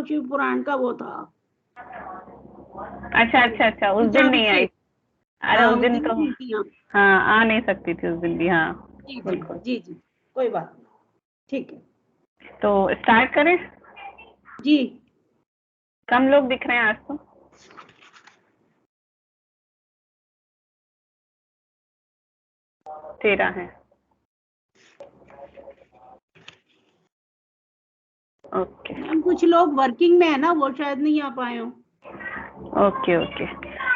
वो शिव पुराण का वो था। अच्छा अच्छा अच्छा, उस दिन नहीं आई। अरे हाँ, उस दिन तो नहीं थी। हाँ आ नहीं सकती थी उस दिन भी। हाँ जी बिल्कुल। जी जी, कोई बात नहीं, ठीक है। तो स्टार्ट करें। जी कम लोग दिख रहे हैं आज तो। तेरह है। ओके मैम, कुछ लोग वर्किंग में है ना, वो शायद नहीं आ पाए हो। Okay okay.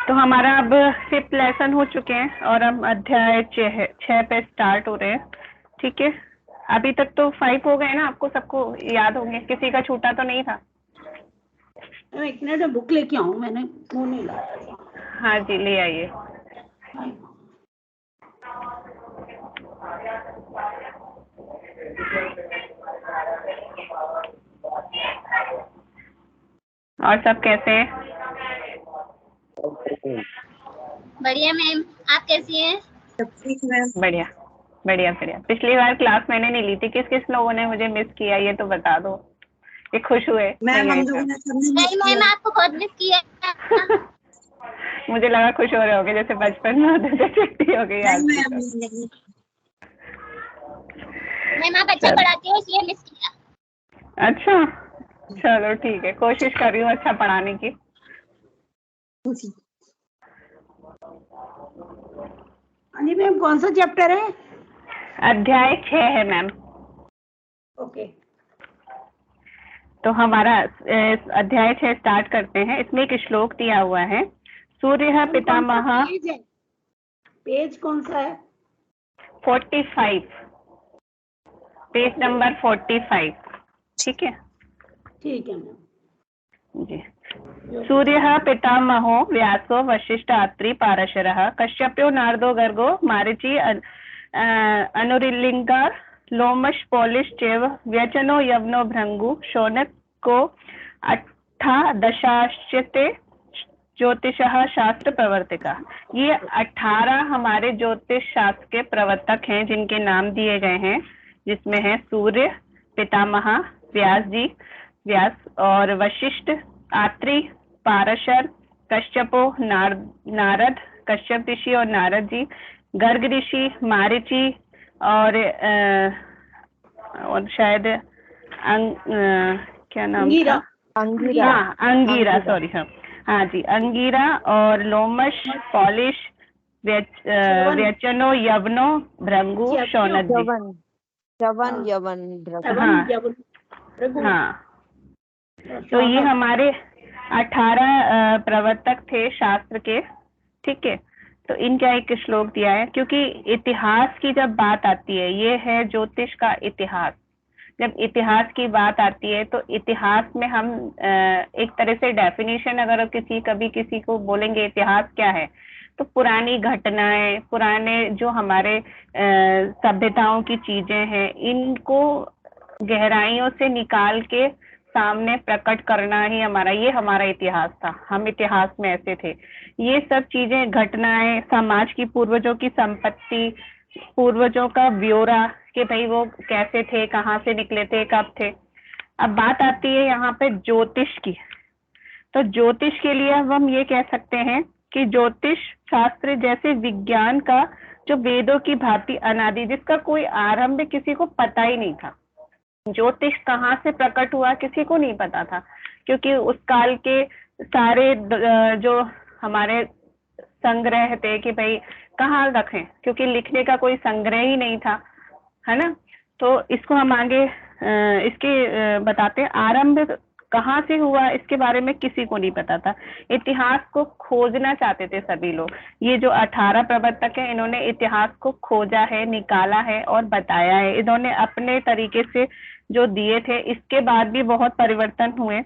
तो हमारा अब 5th लेसन हो चुके हैं और हम अध्याय 6 पे स्टार्ट हो रहे हैं। ठीक है, अभी तक तो 5 हो गए ना, आपको सबको याद होंगे, किसी का छूटा तो नहीं था। एक मिनट में बुक लेके आऊँ, मैंने मुंह नहीं लाया था। हाँ जी, ले आइए। और सब कैसे हैं? बढ़िया मैम, आप कैसी हैं? बढ़िया बढ़िया बढ़िया। पिछली बार क्लास मैंने नहीं ली थी, किस किस लोगों ने मुझे मिस किया ये तो बता दो, ये खुश हुए नहीं आए तो। नहीं मैम, आपको बहुत मिस किया। मुझे लगा खुश हो रहे होगे, जैसे बचपन में होते थे, छुट्टी हो गई आज की तो। मैम आप अच्छा पढ़ाती हो इसलिए मिस किया। अच्छा चलो ठीक है, कोशिश कर रही हूँ अच्छा पढ़ाने की। हाँ जी मैम, कौन सा चैप्टर है? अध्याय 6 है मैम। ओके। तो हमारा अध्याय 6 स्टार्ट करते हैं। इसमें एक श्लोक दिया हुआ है। सूर्य पितामह। पेज कौन सा है? 45, पेज नंबर 45। ठीक है ठीक है मैम जी। सूर्य पितामहो व्यासो वशिष्ठ अत्रि पारशरः कश्यप्यो नारदो गर्गो मारीचि अनुरिलिंगा लोमश पौलिश चैव व्यचनो यवनो भृंगु शौनको अष्टादशाश्चते ज्योतिषः शास्त्र प्रवर्तिका। ये 18 हमारे ज्योतिष शास्त्र के प्रवर्तक हैं जिनके नाम दिए गए हैं, जिसमें है सूर्य पितामह व्यास और वशिष्ठ, आत्रि, पारशर, कश्यपो, नारद, कश्यप ऋषि और नारद जी, गर्ग ऋषि, मारीचि और शायद क्या नाम था? अंगीरा। हाँ अंगीरा, सॉरी। हाँ हाँ जी, अंगीरा और लोमश पॉलिश व्यचनो यवनो भृंगु शौनक जी। हाँ तो ये हमारे 18 प्रवर्तक थे शास्त्र के। ठीक है, तो इनका एक श्लोक दिया है, क्योंकि इतिहास की जब बात आती है, ये है ज्योतिष का इतिहास। जब इतिहास की बात आती है तो इतिहास में हम एक तरह से डेफिनेशन अगर कभी किसी को बोलेंगे इतिहास क्या है, तो पुरानी घटनाएं, पुराने जो हमारे सभ्यताओं की चीजें हैं, इनको गहराइयों से निकाल के सामने प्रकट करना ही हमारा इतिहास था। हम इतिहास में ऐसे थे, ये सब चीजें, घटनाएं, समाज की पूर्वजों की संपत्ति, पूर्वजों का ब्यौरा कि भाई वो कैसे थे, कहाँ से निकले थे, कब थे। अब बात आती है यहाँ पे ज्योतिष की। तो ज्योतिष के लिए अब हम ये कह सकते हैं कि ज्योतिष शास्त्र जैसे विज्ञान का जो वेदों की भांति अनादि, जिसका कोई आरंभ किसी को पता ही नहीं था। ज्योतिष कहाँ से प्रकट हुआ किसी को नहीं पता था, क्योंकि उस काल के सारे जो हमारे संग्रह थे कि भाई कहाँ रखें, क्योंकि लिखने का कोई संग्रह ही नहीं था, है ना। तो इसको हम आगे इसके बताते हैं। आरंभ कहाँ से हुआ इसके बारे में किसी को नहीं पता था। इतिहास को खोजना चाहते थे सभी लोग। ये जो 18 प्रवर्तक हैं, इन्होंने इतिहास को खोजा है, निकाला है और बताया है। इन्होंने अपने तरीके से जो दिए थे, इसके बाद भी बहुत परिवर्तन हुए।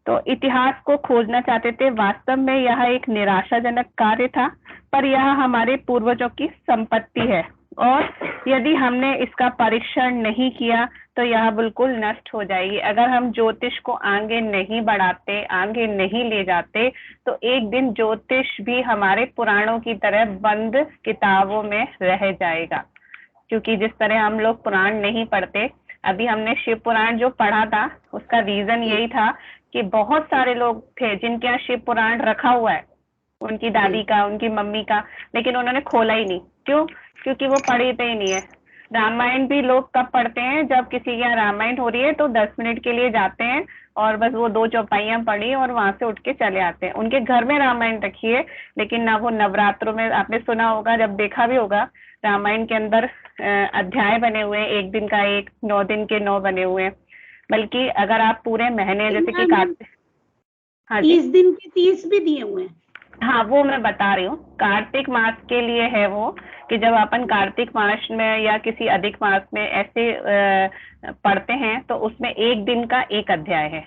तो इतिहास को खोजना चाहते थे। वास्तव में यह एक निराशाजनक कार्य था, पर यह हमारे पूर्वजों की संपत्ति है और यदि हमने इसका परीक्षण नहीं किया तो यह बिल्कुल नष्ट हो जाएगी। अगर हम ज्योतिष को आगे नहीं बढ़ाते, आगे नहीं ले जाते, तो एक दिन ज्योतिष भी हमारे पुराणों की तरह बंद किताबों में रह जाएगा। क्योंकि जिस तरह हम लोग पुराण नहीं पढ़ते, अभी हमने शिव पुराण जो पढ़ा था उसका रीजन यही था कि बहुत सारे लोग थे जिनके यहाँ शिव पुराण रखा हुआ है, उनकी दादी का, उनकी मम्मी का, लेकिन उन्होंने खोला ही नहीं। क्यों? क्योंकि वो पढ़ते ही नहीं है। रामायण भी लोग कब पढ़ते हैं? जब किसी के यहाँ रामायण हो रही है तो 10 मिनट के लिए जाते हैं और बस वो 2 चौपाइयां पढ़ी और वहां से उठ के चले आते हैं। उनके घर में रामायण रखी है, लेकिन ना वो नवरात्रों में, आपने सुना होगा, जब देखा भी होगा, रामायण के अंदर अध्याय बने हुए हैं, 1 दिन का 1, 9 दिन के 9 बने हुए हैं। बल्कि अगर आप पूरे महीने, जैसे कि कार्तिक, हाँ 30 दिन के 30 भी दिए हुए हैं। हाँ, वो मैं बता रही हूँ, कार्तिक मास के लिए है वो, कि जब अपन कार्तिक मास में या किसी अधिक मास में ऐसे पढ़ते हैं तो उसमें 1 दिन का 1 अध्याय है।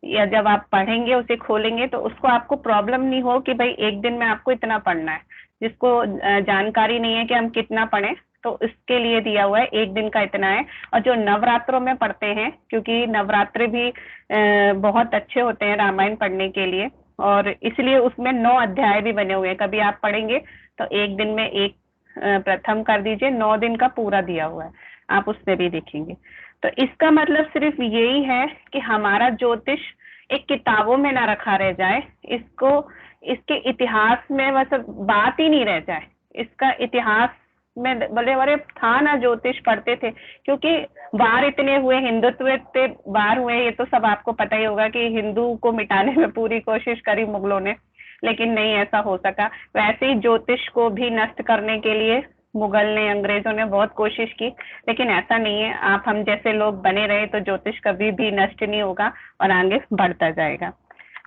या जब आप पढ़ेंगे, उसे खोलेंगे, तो उसको आपको प्रॉब्लम नहीं हो कि भाई 1 दिन में आपको इतना पढ़ना है। जिसको जानकारी नहीं है कि हम कितना पढ़ें, तो इसके लिए दिया हुआ है 1 दिन का इतना है। और जो नवरात्रों में पढ़ते हैं, क्योंकि नवरात्रे भी बहुत अच्छे होते हैं रामायण पढ़ने के लिए, और इसलिए उसमें 9 अध्याय भी बने हुए हैं। कभी आप पढ़ेंगे तो 1 दिन में 1 प्रथम कर दीजिए, 9 दिन का पूरा दिया हुआ है, आप उसमें भी देखेंगे। तो इसका मतलब सिर्फ यही है कि हमारा ज्योतिष एक किताबों में ना रखा रह जाए, इसको इसके इतिहास में बस बात ही नहीं रह जाए। इसका इतिहास में बड़े बड़े था ना, ज्योतिष पढ़ते थे, क्योंकि वार इतने हुए, हिंदुत्व इतने वार हुए, ये तो सब आपको पता ही होगा कि हिंदू को मिटाने में पूरी कोशिश करी मुगलों ने, लेकिन नहीं ऐसा हो सका। वैसे ही ज्योतिष को भी नष्ट करने के लिए मुगल ने, अंग्रेजों ने बहुत कोशिश की, लेकिन ऐसा नहीं है। आप हम जैसे लोग बने रहे तो ज्योतिष कभी भी नष्ट नहीं होगा और आगे बढ़ता जाएगा।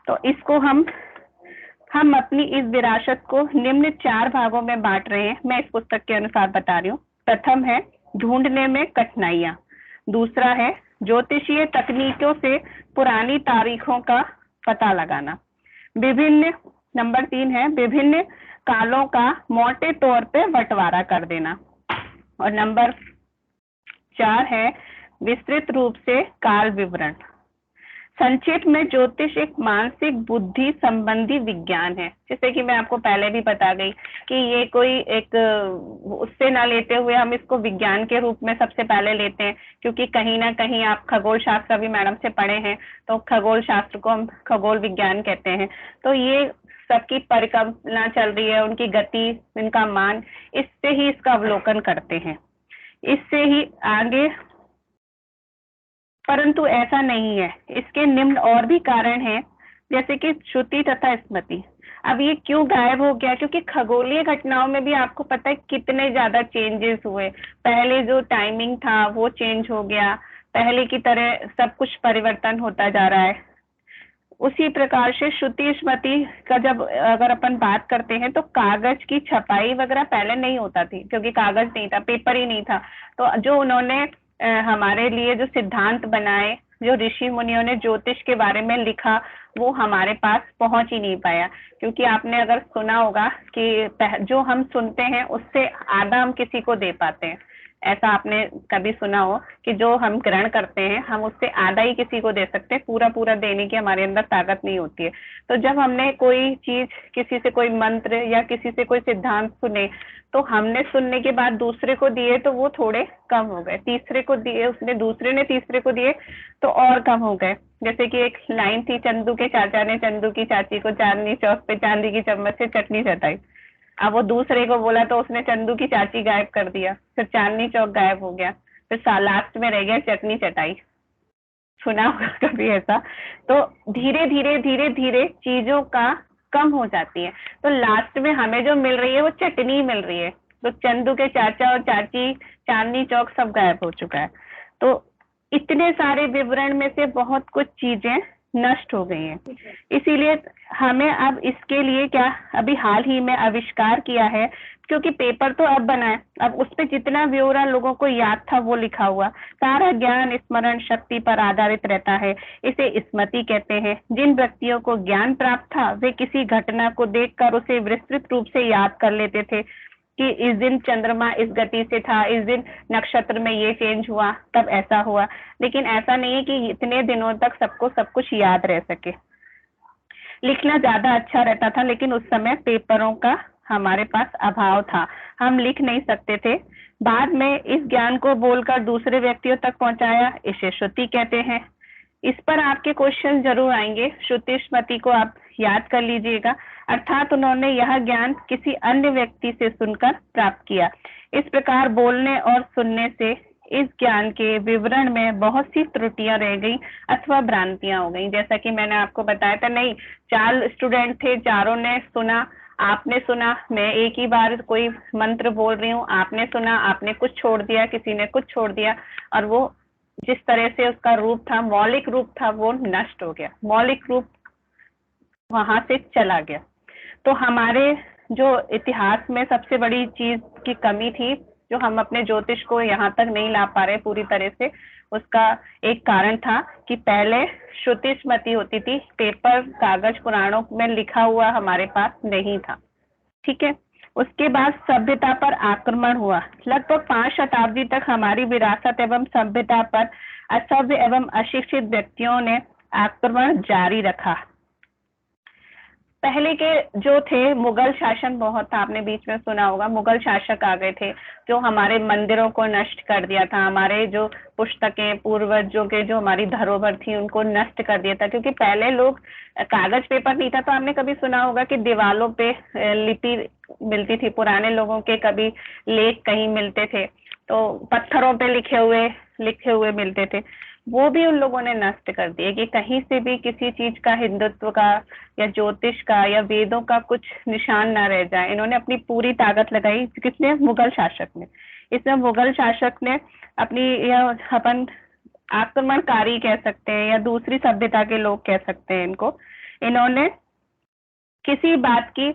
तो इसको हम अपनी इस विरासत को निम्न 4 भागों में बांट रहे हैं, मैं इस पुस्तक के अनुसार बता रही हूँ। प्रथम है ढूंढने में कठिनाइयां, दूसरा है ज्योतिषीय तकनीकों से पुरानी तारीखों का पता लगाना, नंबर 3 है विभिन्न कालों का मोटे तौर पे बंटवारा कर देना, और नंबर 4 है विस्तृत रूप से काल विवरण। संक्षेप में ज्योतिष एक मानसिक बुद्धि संबंधी विज्ञान है। जैसे कि मैं आपको पहले भी बता गई कि ये कोई एक उससे ना लेते हुए हम इसको विज्ञान के रूप में सबसे पहले लेते हैं, क्योंकि कहीं ना कहीं आप खगोल शास्त्र भी मैडम से पढ़े हैं, तो खगोल शास्त्र को हम खगोल विज्ञान कहते हैं। तो ये सबकी परिकल्पना चल रही है, उनकी गति, इनका मान, इससे ही इसका अवलोकन करते हैं, इससे ही आगे। परंतु ऐसा नहीं है, इसके निम्न और भी कारण हैं, जैसे कि श्रुति तथा स्मृति। अब ये क्यों गायब हो गया? क्योंकि खगोलीय घटनाओं में भी आपको पता है कितने ज्यादा चेंजेस हुए। पहले जो टाइमिंग था वो चेंज हो गया, पहले की तरह सब कुछ परिवर्तन होता जा रहा है। उसी प्रकार से श्रुति स्मृति का जब अगर अपन बात करते हैं तो कागज की छपाई वगैरह पहले नहीं होता थी, क्योंकि कागज नहीं था, पेपर ही नहीं था। तो जो उन्होंने हमारे लिए जो सिद्धांत बनाए, जो ऋषि मुनियों ने ज्योतिष के बारे में लिखा, वो हमारे पास पहुंच ही नहीं पाया। क्योंकि आपने अगर सुना होगा कि जो हम सुनते हैं उससे आधा हम किसी को दे पाते हैं। ऐसा आपने कभी सुना हो कि जो हम ग्रहण करते हैं हम उससे आधा ही किसी को दे सकते हैं, पूरा पूरा देने की हमारे अंदर ताकत नहीं होती है। तो जब हमने कोई चीज, किसी से कोई मंत्र या किसी से कोई सिद्धांत सुने, तो हमने सुनने के बाद दूसरे को दिए तो वो थोड़े कम हो गए, तीसरे को दिए, उसने दूसरे ने तीसरे को दिए तो और कम हो गए। जैसे कि एक लाइन थी, चंदू के चाचा ने चंदू की चाची को चांदनी चौक पे चांदी की चम्मच से चटनी चटाई। अब वो दूसरे को बोला तो उसने चंदू की चाची गायब कर दिया, फिर चांदनी चौक गायब हो गया, फिर लास्ट में रह गया चटनी चटाई। सुना होगा कभी ऐसा? तो धीरे धीरे धीरे धीरे चीजों का कम हो जाती है, तो लास्ट में हमें जो मिल रही है वो चटनी मिल रही है। तो चंदू के चाचा और चाची, चांदनी चौक सब गायब हो चुका है। तो इतने सारे विवरण में से बहुत कुछ चीजें नष्ट हो गई हैं। इसीलिए हमें अब इसके लिए क्या, अभी हाल ही में आविष्कार किया है, क्योंकि पेपर तो अब बना है, अब उस पर जितना ब्यौरा लोगों को याद था वो लिखा हुआ। सारा ज्ञान स्मरण शक्ति पर आधारित रहता है, इसे स्मृति कहते हैं। जिन व्यक्तियों को ज्ञान प्राप्त था वे किसी घटना को देखकर उसे विस्तृत रूप से याद कर लेते थे कि इस दिन चंद्रमा इस गति से था, इस दिन नक्षत्र में ये चेंज हुआ, तब ऐसा हुआ। लेकिन ऐसा नहीं है कि इतने दिनों तक सबको सब कुछ याद रह सके। लिखना ज्यादा अच्छा रहता था, लेकिन उस समय पेपरों का हमारे पास अभाव था, हम लिख नहीं सकते थे। बाद में इस ज्ञान को बोलकर दूसरे व्यक्तियों तक पहुंचाया, इसे श्रुति कहते हैं। इस पर आपके क्वेश्चन जरूर आएंगे। श्रुति स्मृति को आप याद कर लीजिएगा। अर्थात उन्होंने यह ज्ञान किसी अन्य व्यक्ति से सुनकर प्राप्त किया। इस प्रकार बोलने और सुनने से इस ज्ञान के विवरण में बहुत सी त्रुटियां रह गई अथवा भ्रांतियां हो गई। जैसा कि मैंने आपको बताया था, नहीं 4 स्टूडेंट थे, चारों ने सुना, आपने सुना, मैं एक ही बार कोई मंत्र बोल रही हूँ, आपने सुना, आपने कुछ छोड़ दिया, किसी ने कुछ छोड़ दिया, और वो जिस तरह से उसका रूप था, मौलिक रूप था, वो नष्ट हो गया, मौलिक रूप वहां से चला गया। तो हमारे जो इतिहास में सबसे बड़ी चीज की कमी थी, जो हम अपने ज्योतिष को यहाँ तक नहीं ला पा रहे पूरी तरह से, उसका एक कारण था कि पहले श्रुति स्मृति होती थी, पेपर कागज पुराणों में लिखा हुआ हमारे पास नहीं था। ठीक है। उसके बाद सभ्यता पर आक्रमण हुआ। लगभग 5 शताब्दी तक हमारी विरासत एवं सभ्यता पर असभ्य एवं अशिक्षित व्यक्तियों ने आक्रमण जारी रखा। पहले के जो थे मुगल शासन बहुत था, आपने बीच में सुना होगा, मुगल शासक आ गए थे जो हमारे मंदिरों को नष्ट कर दिया था, हमारे जो पुस्तकें पूर्वजों के जो हमारी धरोहर थी उनको नष्ट कर दिया था। क्योंकि पहले लोग कागज पेपर नहीं था, तो आपने कभी सुना होगा कि दीवालों पे लिपि मिलती थी, पुराने लोगों के कभी लेख कहीं मिलते थे, तो पत्थरों पे लिखे हुए मिलते थे, वो भी उन लोगों ने नष्ट कर दिए कि कहीं से भी किसी चीज का, हिंदुत्व का या ज्योतिष का या वेदों का कुछ निशान ना रह जाए। इन्होंने अपनी पूरी ताकत लगाई, किसने? मुगल शासक ने। इसमें मुगल शासक ने अपनी, यह अपन आक्रमणकारी कह सकते हैं या दूसरी सभ्यता के लोग कह सकते हैं इनको, इन्होंने किसी बात की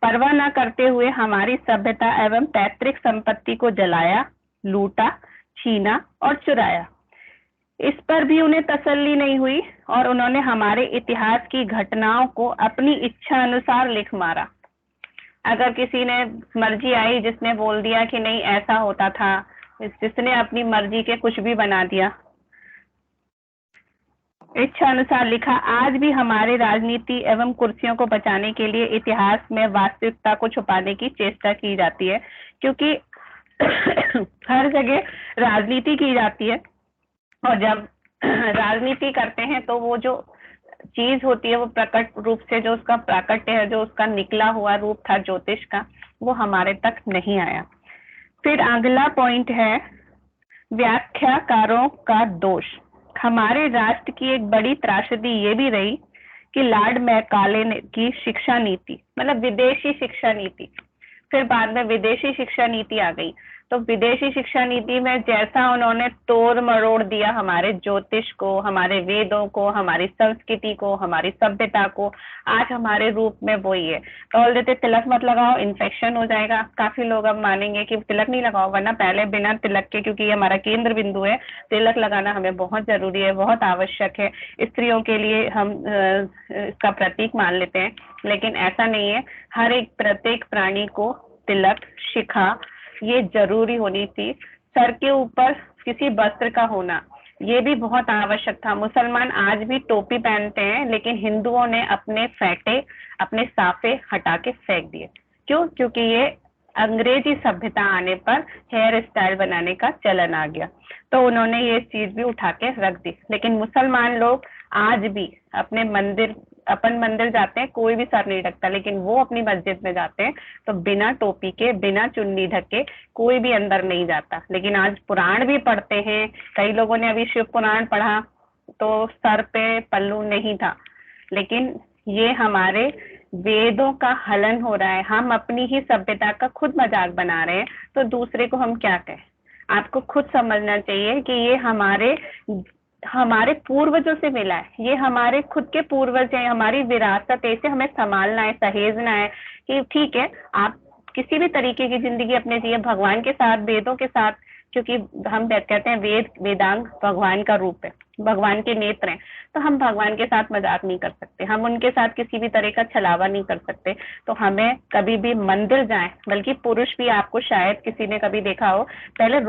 परवाह न करते हुए हमारी सभ्यता एवं पैतृक संपत्ति को जलाया, लूटा, छीना और चुराया। इस पर भी उन्हें तसल्ली नहीं हुई और उन्होंने हमारे इतिहास की घटनाओं को अपनी इच्छा अनुसार लिख मारा। अगर किसी ने मर्जी आई, जिसने बोल दिया कि नहीं ऐसा होता था, जिसने अपनी मर्जी के कुछ भी बना दिया, इच्छा अनुसार लिखा। आज भी हमारे राजनीति एवं कुर्सियों को बचाने के लिए इतिहास में वास्तविकता को छुपाने की चेष्टा की जाती है, क्योंकि हर जगह राजनीति की जाती है, और जब राजनीति करते हैं तो वो जो चीज होती है वो प्रकट रूप से, जो उसका प्राकट्य है, जो उसका निकला हुआ रूप था ज्योतिष का, वो हमारे तक नहीं आया। फिर अगला पॉइंट है व्याख्याकारों का दोष। हमारे राष्ट्र की एक बड़ी त्रासदी ये भी रही कि लॉर्ड मैकाले की शिक्षा नीति, मतलब विदेशी शिक्षा नीति, फिर बाद में विदेशी शिक्षा नीति आ गई। तो विदेशी शिक्षा नीति में जैसा उन्होंने तोड़ मरोड़ दिया हमारे ज्योतिष को, हमारे वेदों को, हमारी संस्कृति को, हमारी सभ्यता को, आज हमारे रूप में वही है। बोल देते तिलक मत लगाओ, इन्फेक्शन हो जाएगा। काफी लोग अब मानेंगे कि तिलक नहीं लगाओ, वरना पहले बिना तिलक के, क्योंकि ये हमारा केंद्र बिंदु है, तिलक लगाना हमें बहुत जरूरी है, बहुत आवश्यक है, स्त्रियों के लिए हम इसका प्रतीक मान लेते हैं। लेकिन ऐसा नहीं है, हर एक प्रत्येक प्राणी को तिलक, शिखा ये जरूरी होनी थी। सर के ऊपर किसी वस्त्र का होना ये भी बहुत आवश्यक था। मुसलमान आज भी टोपी पहनते हैं, लेकिन हिंदुओं ने अपने फेंटे, अपने साफे हटा के फेंक दिए। क्यों? क्योंकि ये अंग्रेजी सभ्यता आने पर हेयर स्टाइल बनाने का चलन आ गया, तो उन्होंने ये चीज भी उठा के रख दी। लेकिन मुसलमान लोग आज भी अपने अपन मंदिर जाते हैं, कोई भी सर नहीं ढकता, लेकिन वो अपनी मस्जिद में जाते हैं तो बिना टोपी के, बिना चुन्नी ढके कोई भी अंदर नहीं जाता। लेकिन आज पुराण भी पढ़ते हैं, कई लोगों ने अभी शिव पुराण पढ़ा तो सर पे पल्लू नहीं था। लेकिन ये हमारे वेदों का हलन हो रहा है, हम अपनी ही सभ्यता का खुद मजाक बना रहे हैं, तो दूसरे को हम क्या कहें? आपको खुद समझना चाहिए कि ये हमारे पूर्वजों से मिला है, ये हमारे खुद के पूर्वज हैं, हमारी विरासत है, इसे हमें संभालना है, सहेजना है। कि ठीक है, आप किसी भी तरीके की जिंदगी अपने जिए भगवान के साथ, वेदों के साथ, क्योंकि हम कहते हैं वेदांग भगवान का रूप है, भगवान के नेत्र हैं, तो हम भगवान के साथ मजाक नहीं कर सकते, हम उनके साथ किसी भी तरह का छलावा नहीं कर सकते। तो हमें कभी भी मंदिर जाएं, बल्कि पुरुष भी, आपको शायद किसी ने कभी देखा हो, पहले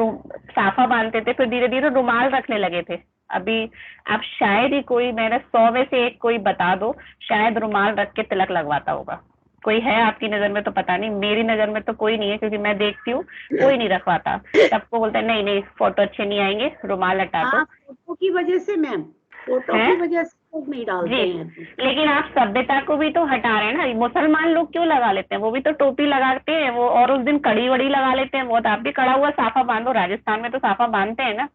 साफा बांधते थे, फिर धीरे धीरे रुमाल रखने लगे थे। अभी आप शायद ही कोई, मैंने 100 में से एक कोई बता दो शायद रुमाल रख के तिलक लगवाता होगा। कोई है आपकी नजर में? तो पता नहीं, मेरी नजर में तो कोई नहीं है, क्योंकि मैं देखती हूँ कोई नहीं रखवाता। सबको बोलता है नहीं नहीं फोटो अच्छे नहीं आएंगे, रुमाल हटा दो। फोटो की वजह से मैम, फोटो हैं? की वजह से लोग नहीं डालते जी, हैं। लेकिन आप सभ्यता को भी तो हटा रहे हैं ना। मुसलमान लोग क्यों लगा लेते हैं, वो भी तो टोपी लगाते हैं वो, और उस दिन कड़ी वड़ी लगा लेते हैं। वो तो आप भी कड़ा हुआ साफा बांधो, राजस्थान में तो साफा बांधते हैं ना,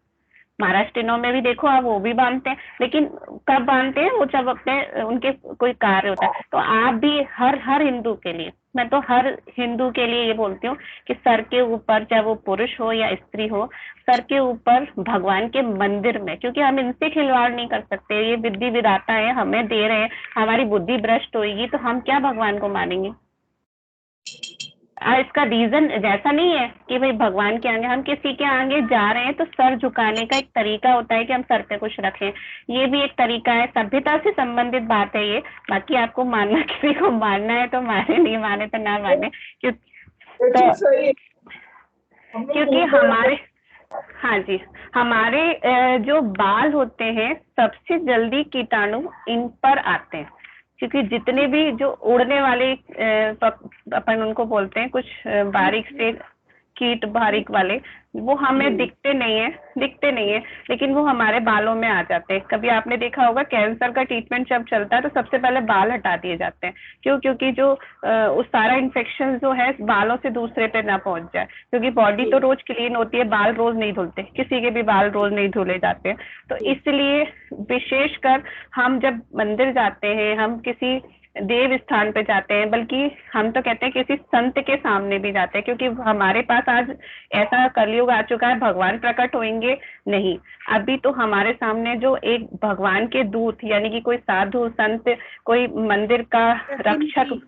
महाराष्ट्रियों में भी देखो आप, वो भी बांधते हैं। लेकिन कब बांधते हैं, वो जब अपने उनके कोई कार्य होता है। तो आप भी हर हिंदू के लिए, मैं तो हर हिंदू के लिए ये बोलती हूँ कि सर के ऊपर, चाहे वो पुरुष हो या स्त्री हो, सर के ऊपर भगवान के मंदिर में, क्योंकि हम इनसे खिलवाड़ नहीं कर सकते। ये विधि विधाता है, हमें दे रहे हैं, हमारी बुद्धि भ्रष्ट होगी तो हम क्या भगवान को मानेंगे। इसका रीजन जैसा नहीं है कि भाई भगवान के आगे, हम किसी के आगे जा रहे हैं तो सर झुकाने का एक तरीका होता है कि हम सर पे कुछ रखें। ये भी एक तरीका है, सभ्यता से संबंधित बात है ये। बाकी आपको मानना, किसी को मानना है तो माने, नहीं माने तो ना माने। क्योंकि हमारे, हाँ जी, हमारे जो बाल होते हैं सबसे जल्दी कीटाणु इन पर आते हैं। क्योंकि जितने भी जो उड़ने वाले अपन उनको बोलते हैं कुछ बारीक से कीट, बारीक वाले, वो हमें दिखते नहीं है, लेकिन वो हमारे बालों में आ जाते हैं। कभी आपने देखा होगा कैंसर का ट्रीटमेंट जब चलता है तो सबसे पहले बाल हटा दिए जाते हैं। क्यों? क्योंकि जो उस सारा इन्फेक्शन जो है बालों से दूसरे पे ना पहुंच जाए। क्योंकि बॉडी तो रोज क्लीन होती है, बाल रोज नहीं धुलते, किसी के भी बाल रोज नहीं धुले जाते हैं। तो इसलिए विशेषकर हम जब मंदिर जाते हैं, हम किसी देव स्थान पे जाते हैं, बल्कि हम तो कहते हैं किसी संत के सामने भी जाते हैं, क्योंकि हमारे पास आज ऐसा कलयुग आ चुका है, भगवान प्रकट होंगे नहीं, अभी तो हमारे सामने जो एक भगवान के दूत, यानी कि कोई साधु संत, कोई मंदिर का रक्षक,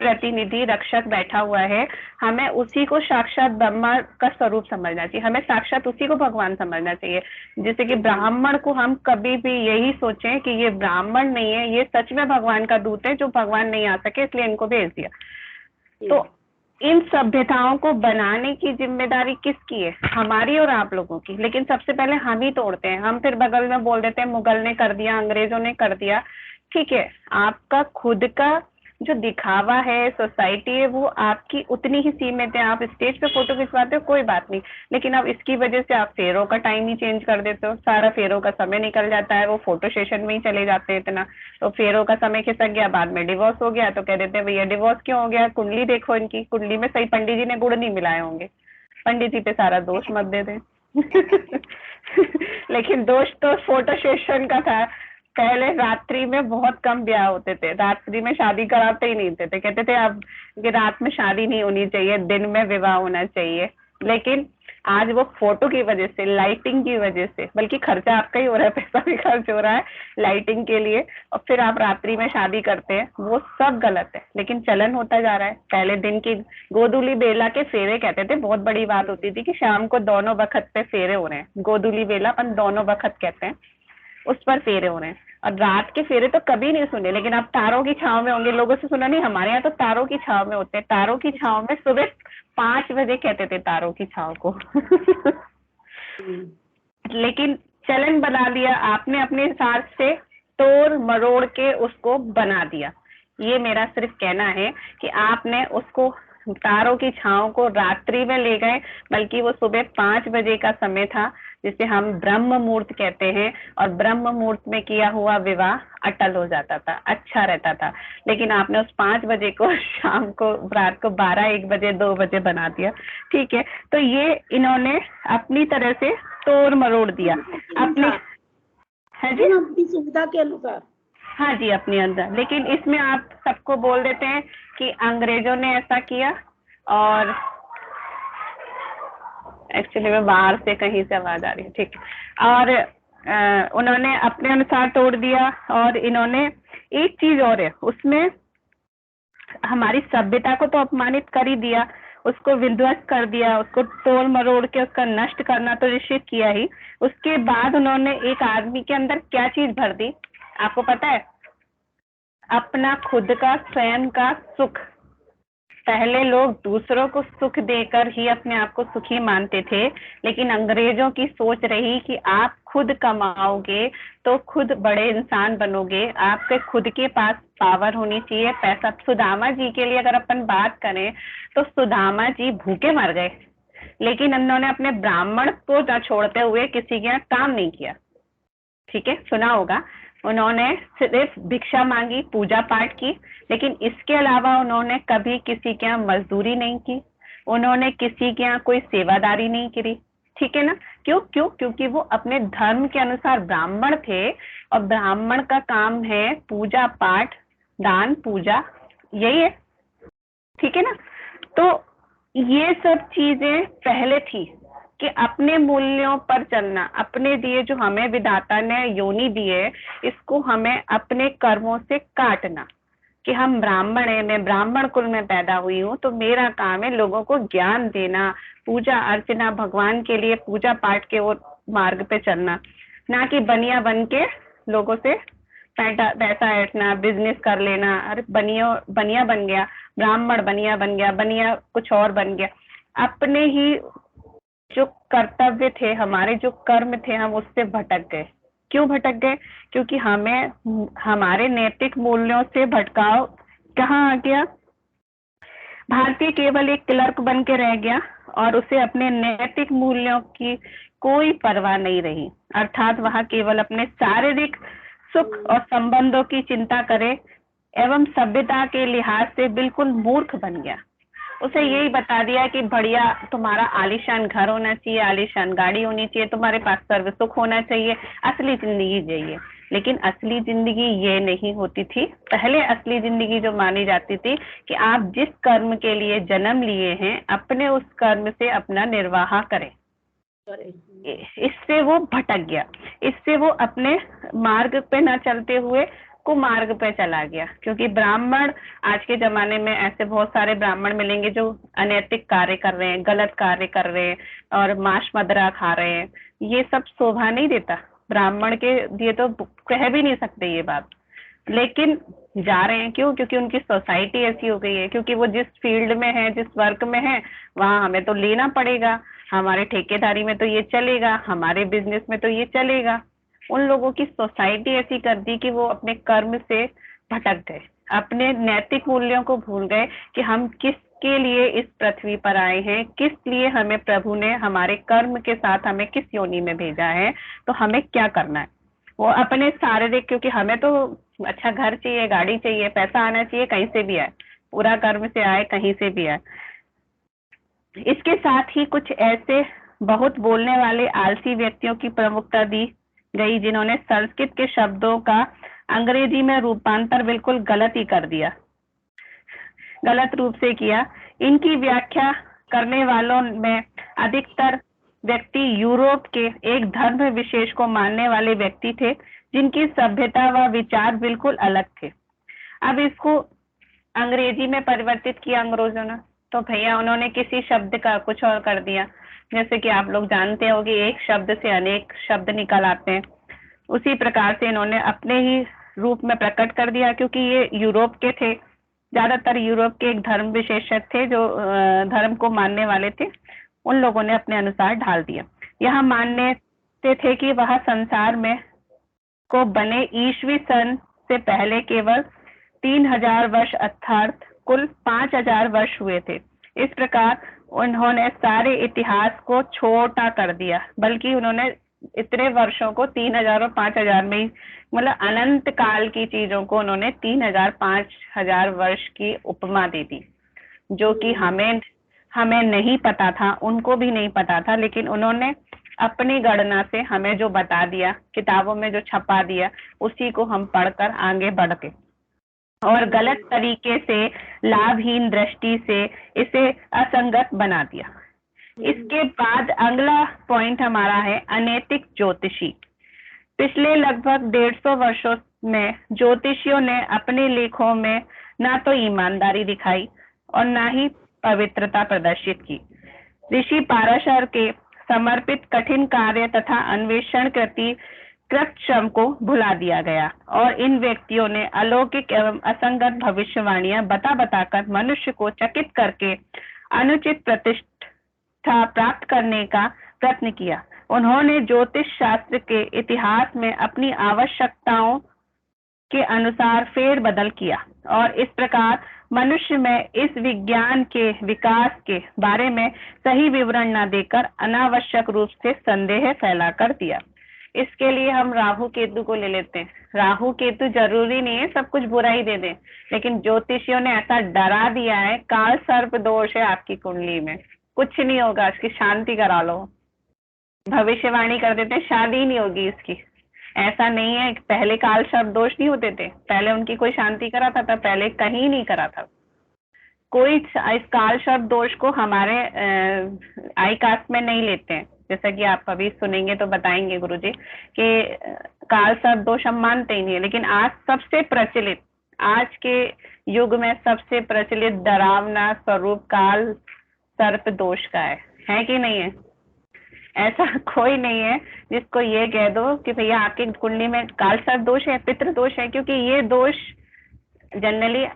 प्रतिनिधि, रक्षक बैठा हुआ है, हमें उसी को साक्षात ब्रह्मा का स्वरूप समझना चाहिए, हमें साक्षात उसी को भगवान समझना चाहिए। जैसे कि ब्राह्मण को हम कभी भी यही सोचें कि ये ब्राह्मण नहीं है, ये सच में भगवान का दूत है, जो भगवान नहीं आ सके इसलिए इनको भेज दिया। तो इन सभ्यताओं को बनाने की जिम्मेदारी किसकी है? हमारी और आप लोगों की। लेकिन सबसे पहले हम ही तोड़ते हैं, हम फिर बगल में बोल देते हैं मुगल ने कर दिया, अंग्रेजों ने कर दिया। ठीक है, आपका खुद का जो दिखावा है, सोसाइटी है, वो आपकी उतनी ही सीमित है। आप स्टेज पे फोटो खिंचवाते हो, कोई बात नहीं, लेकिन अब इसकी वजह से आप फेरों का टाइम ही चेंज कर देते हो, सारा फेरों का समय निकल जाता है, वो फोटो सेशन में ही चले जाते हैं इतना। तो फेरों का समय खिसक गया, बाद में डिवोर्स हो गया तो कह देते हैं भैया डिवोर्स क्यों हो गया, कुंडली देखो इनकी, कुंडली में सही पंडित जी ने गुड़ नहीं मिलाए होंगे। पंडित जी पे सारा दोष मत दे दें। लेकिन दोष तो फोटो सेशन का था। पहले रात्रि में बहुत कम ब्याह होते थे, रात्रि में शादी कराते ही नहीं थे, कहते थे अब कि रात में शादी नहीं होनी चाहिए, दिन में विवाह होना चाहिए। लेकिन आज वो फोटो की वजह से, लाइटिंग की वजह से, बल्कि खर्चा आपका ही हो रहा है, पैसा भी खर्च हो रहा है लाइटिंग के लिए, और फिर आप रात्रि में शादी करते हैं, वो सब गलत है। लेकिन चलन होता जा रहा है। पहले दिन की गोदूली बेला के फेरे कहते थे, बहुत बड़ी बात होती थी कि शाम को दोनों वक्त पे फेरे हो रहे हैं, गोदूली बेला अपन दोनों वक्त कहते हैं, उस पर फेरे हो रहे हैं। और रात के फेरे तो कभी नहीं सुने, लेकिन आप तारों की छाव में होंगे, लोगों से सुना नहीं, हमारे यहाँ तो तारों की छाव में होते हैं। तारों की छाव में सुबह 5 बजे कहते थे तारों की छाव को। लेकिन चलन बना दिया आपने, अपने हिसाब से तोड़ मरोड़ के उसको बना दिया। ये मेरा सिर्फ कहना है कि आपने उसको, तारों की छाव को रात्रि में ले गए, बल्कि वो सुबह 5 बजे का समय था, जिसे हम ब्रह्म मुहूर्त कहते हैं, और ब्रह्म मुहूर्त में किया हुआ विवाह अटल हो जाता था, अच्छा रहता था। लेकिन आपने उस 5 बजे को शाम को, रात को 12, 1 बजे, 2 बजे बना दिया। ठीक है, तो ये इन्होंने अपनी तरह से तोड़ मरोड़ दिया अपनी, है जी, अपनी सुविधा के अनुसार। हाँ जी, अपने अंदर। लेकिन इसमें आप सबको बोल देते हैं कि अंग्रेजों ने ऐसा किया, और एक्चुअली में बाहर से कहीं से आवाज आ रही है, ठीक है, और उन्होंने अपने अनुसार तोड़ दिया। और इन्होंने एक चीज और है उसमें, हमारी सभ्यता को तो अपमानित कर ही दिया, उसको विध्वंस कर दिया, उसको तोड़ मरोड़ के उसका नष्ट करना तो निश्चित किया ही। उसके बाद उन्होंने एक आदमी के अंदर क्या चीज भर दी, आपको पता है? अपना खुद का, स्वयं का सुख। पहले लोग दूसरों को सुख देकर ही अपने आप को सुखी मानते थे, लेकिन अंग्रेजों की सोच रही कि आप खुद कमाओगे तो खुद बड़े इंसान बनोगे, आपके खुद के पास पावर होनी चाहिए, पैसा। सुदामा जी के लिए अगर अपन बात करें तो सुदामा जी भूखे मर गए, लेकिन उन्होंने अपने ब्राह्मण को न छोड़ते हुए किसी के यहाँ काम नहीं किया। ठीक है, सुना होगा। उन्होंने सिर्फ भिक्षा मांगी, पूजा पाठ की, लेकिन इसके अलावा उन्होंने कभी किसी के यहाँ मजदूरी नहीं की, उन्होंने किसी के यहाँ कोई सेवादारी नहीं करी, ठीक है ना। क्यों क्यों क्योंकि वो अपने धर्म के अनुसार ब्राह्मण थे, और ब्राह्मण का काम है पूजा पाठ, दान, पूजा, यही है, ठीक है ना। तो ये सब चीजें पहले थी कि अपने मूल्यों पर चलना, अपने दिए जो हमें विधाता ने योनि दी है, इसको हमें अपने कर्मों से काटना, कि हम ब्राह्मण है, मैं ब्राह्मण कुल में पैदा हुई हूँ, तो मेरा काम है लोगों को ज्ञान देना, पूजा अर्चना, भगवान के लिए पूजा पाठ के वो मार्ग पे चलना, ना कि बनिया बन के लोगों से पैसा ऐंठना, बिजनेस कर लेना। अरे बनिया बन गया, ब्राह्मण बनिया बन गया, बनिया कुछ और बन गया, अपने ही जो कर्तव्य थे, हमारे जो कर्म थे, हम उससे भटक गए। क्यों भटक गए? क्योंकि हमें हमारे नैतिक मूल्यों से भटकाव कहाँ आ गया? भारतीय केवल एक क्लर्क बन के रह गया और उसे अपने नैतिक मूल्यों की कोई परवाह नहीं रही, अर्थात वह केवल अपने शारीरिक सुख और संबंधों की चिंता करे एवं सभ्यता के लिहाज से बिल्कुल मूर्ख बन गया। उसे यही बता दिया कि बढ़िया तुम्हारा आलीशान घर होना चाहिए, आलीशान गाड़ी होनी चाहिए, तुम्हारे पास सर्व सुख होना चाहिए, असली जिंदगी चाहिए। लेकिन असली जिंदगी ये नहीं होती थी। पहले असली जिंदगी जो मानी जाती थी कि आप जिस कर्म के लिए जन्म लिए हैं, अपने उस कर्म से अपना निर्वाह करें। इससे वो भटक गया, इससे वो अपने मार्ग पे न चलते हुए कुमार्ग पे चला गया। क्योंकि ब्राह्मण, आज के जमाने में ऐसे बहुत सारे ब्राह्मण मिलेंगे जो अनैतिक कार्य कर रहे हैं, गलत कार्य कर रहे हैं और मांस मदिरा खा रहे हैं। ये सब शोभा नहीं देता ब्राह्मण के लिए, तो कह भी नहीं सकते ये बात, लेकिन जा रहे हैं। क्यों? क्योंकि उनकी सोसाइटी ऐसी हो गई है, क्योंकि वो जिस फील्ड में है, जिस वर्क में है, वहां हमें तो लेना पड़ेगा, हमारे ठेकेदारी में तो ये चलेगा, हमारे बिजनेस में तो ये चलेगा। उन लोगों की सोसाइटी ऐसी कर दी कि वो अपने कर्म से भटक गए, अपने नैतिक मूल्यों को भूल गए कि हम किसके लिए इस पृथ्वी पर आए हैं, किस लिए हमें प्रभु ने हमारे कर्म के साथ हमें किस योनि में भेजा है, तो हमें क्या करना है। वो अपने शारीरिक, क्योंकि हमें तो अच्छा घर चाहिए, गाड़ी चाहिए, पैसा आना चाहिए, कहीं से भी आए, पूरा कर्म से आए, कहीं से भी आए। इसके साथ ही कुछ ऐसे बहुत बोलने वाले आलसी व्यक्तियों की प्रमुखता दी गई जिन्होंने संस्कृत के शब्दों का अंग्रेजी में रूपांतर बिल्कुल गलत ही कर दिया, गलत रूप से किया। इनकी व्याख्या करने वालों में अधिकतर व्यक्ति यूरोप के एक धर्म विशेष को मानने वाले व्यक्ति थे, जिनकी सभ्यता व विचार बिल्कुल अलग थे। अब इसको अंग्रेजी में परिवर्तित किया अंग्रेजों ने, तो भैया उन्होंने किसी शब्द का कुछ और कर दिया। जैसे कि आप लोग जानते हो कि एक शब्द से अनेक शब्द निकल आते हैं, उसी प्रकार से इन्होंने अपने ही रूप में प्रकट कर दिया। क्योंकि ये यूरोप के थे, ज्यादातर यूरोप के एक धर्म विशेषज्ञ थे जो धर्म को मानने वाले थे, उन लोगों ने अपने अनुसार ढाल दिया। यह मानते थे कि वह संसार में को बने ईस्वी सन से पहले केवल 3000 वर्ष अर्थात कुल 5000 वर्ष हुए थे। इस प्रकार उन्होंने सारे इतिहास को छोटा कर दिया, बल्कि उन्होंने इतने वर्षों को 3000 और 5000 में ही, मतलब अनंत काल की चीजों को उन्होंने 3000 5000 वर्ष की उपमा दे दी, जो कि हमें नहीं पता था, उनको भी नहीं पता था, लेकिन उन्होंने अपनी गणना से हमें जो बता दिया, किताबों में जो छपा दिया, उसी को हम पढ़कर आगे बढ़ गए और गलत तरीके से, लाभहीन दृष्टि से इसे असंगत बना दिया। इसके बाद अगला पॉइंट हमारा है अनैतिक ज्योतिषी। पिछले लगभग 150 वर्षों में ज्योतिषियों ने अपने लेखों में ना तो ईमानदारी दिखाई और ना ही पवित्रता प्रदर्शित की। ऋषि पाराशर के समर्पित कठिन कार्य तथा अन्वेषण कृत श्रम को भुला दिया गया और इन व्यक्तियों ने अलौकिक एवं असंगत भविष्यवाणियां बता बताकर मनुष्य को चकित करके अनुचित प्रतिष्ठा प्राप्त करने का प्रयत्न किया। उन्होंने ज्योतिष शास्त्र के इतिहास में अपनी आवश्यकताओं के अनुसार फेरबदल किया और इस प्रकार मनुष्य में इस विज्ञान के विकास के बारे में सही विवरण न देकर अनावश्यक रूप से संदेह फैला कर दिया। इसके लिए हम राहु केतु को ले लेते हैं। राहु केतु जरूरी नहीं है सब कुछ बुरा ही दे दें, लेकिन ज्योतिषियों ने ऐसा डरा दिया है, काल सर्प दोष है आपकी कुंडली में, कुछ नहीं होगा, इसकी शांति करा लो। भविष्यवाणी कर देते हैं शादी ही नहीं होगी इसकी। ऐसा नहीं है, पहले काल सर्प दोष नहीं होते थे, पहले उनकी कोई शांति कराता था? पहले कहीं नहीं करा था कोई। इस काल सर्प दोष को हमारे आई कास्ट में नहीं लेते हैं, जैसा कि आप अभी सुनेंगे तो बताएंगे गुरुजी कि काल सर्प दोष हम मानते ही नहीं है। लेकिन आज सबसे प्रचलित, आज के युग में सबसे प्रचलित डरावना स्वरूप काल सर्प दोष का है कि नहीं है? ऐसा कोई नहीं है जिसको ये कह दो कि भैया आपकी कुंडली में काल सर्प दोष है, पितृ दोष है, क्योंकि ये दोष जनरली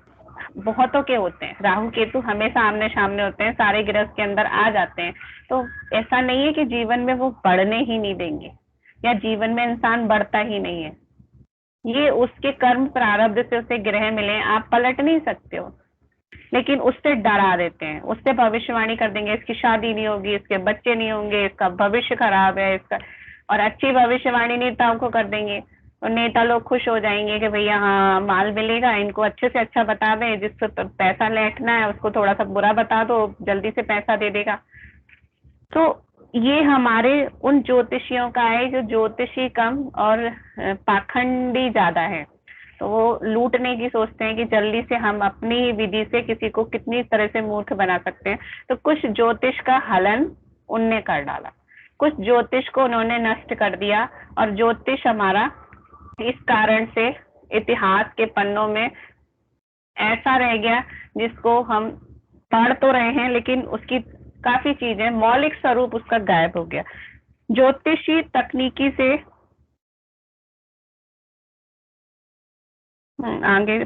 बहुतों के होते हैं। राहु केतु हमेशा आमने सामने होते हैं, सारे गृहस्थ के अंदर आ जाते हैं, तो ऐसा नहीं है कि जीवन में वो बढ़ने ही नहीं देंगे या जीवन में इंसान बढ़ता ही नहीं है। ये उसके कर्म प्रारब्ध से उसे ग्रह मिले, आप पलट नहीं सकते हो, लेकिन उससे डरा देते हैं, उससे भविष्यवाणी कर देंगे इसकी शादी नहीं होगी, इसके बच्चे नहीं होंगे, इसका भविष्य खराब है इसका, और अच्छी भविष्यवाणी नेताओं को कर देंगे और नेता लोग खुश हो जाएंगे कि भैया हाँ माल मिलेगा, इनको अच्छे से अच्छा बता दें, जिससे पैसा लेटना है उसको थोड़ा सा बुरा बता दो, जल्दी से पैसा दे देगा। तो ये हमारे उन ज्योतिषियों का है जो ज्योतिषी कम और पाखंडी ज्यादा है, तो वो लूटने की सोचते हैं कि जल्दी से हम अपनी ही विधि से किसी को कितनी तरह से मूर्ख बना सकते हैं। तो कुछ ज्योतिष का हलन उनने कर डाला, कुछ ज्योतिष को उन्होंने नष्ट कर दिया, और ज्योतिष हमारा इस कारण से इतिहास के पन्नों में ऐसा रह गया जिसको हम पढ़ तो रहे हैं, लेकिन उसकी काफी चीजें, मौलिक स्वरूप उसका गायब हो गया। ज्योतिषी तकनीकी से आगे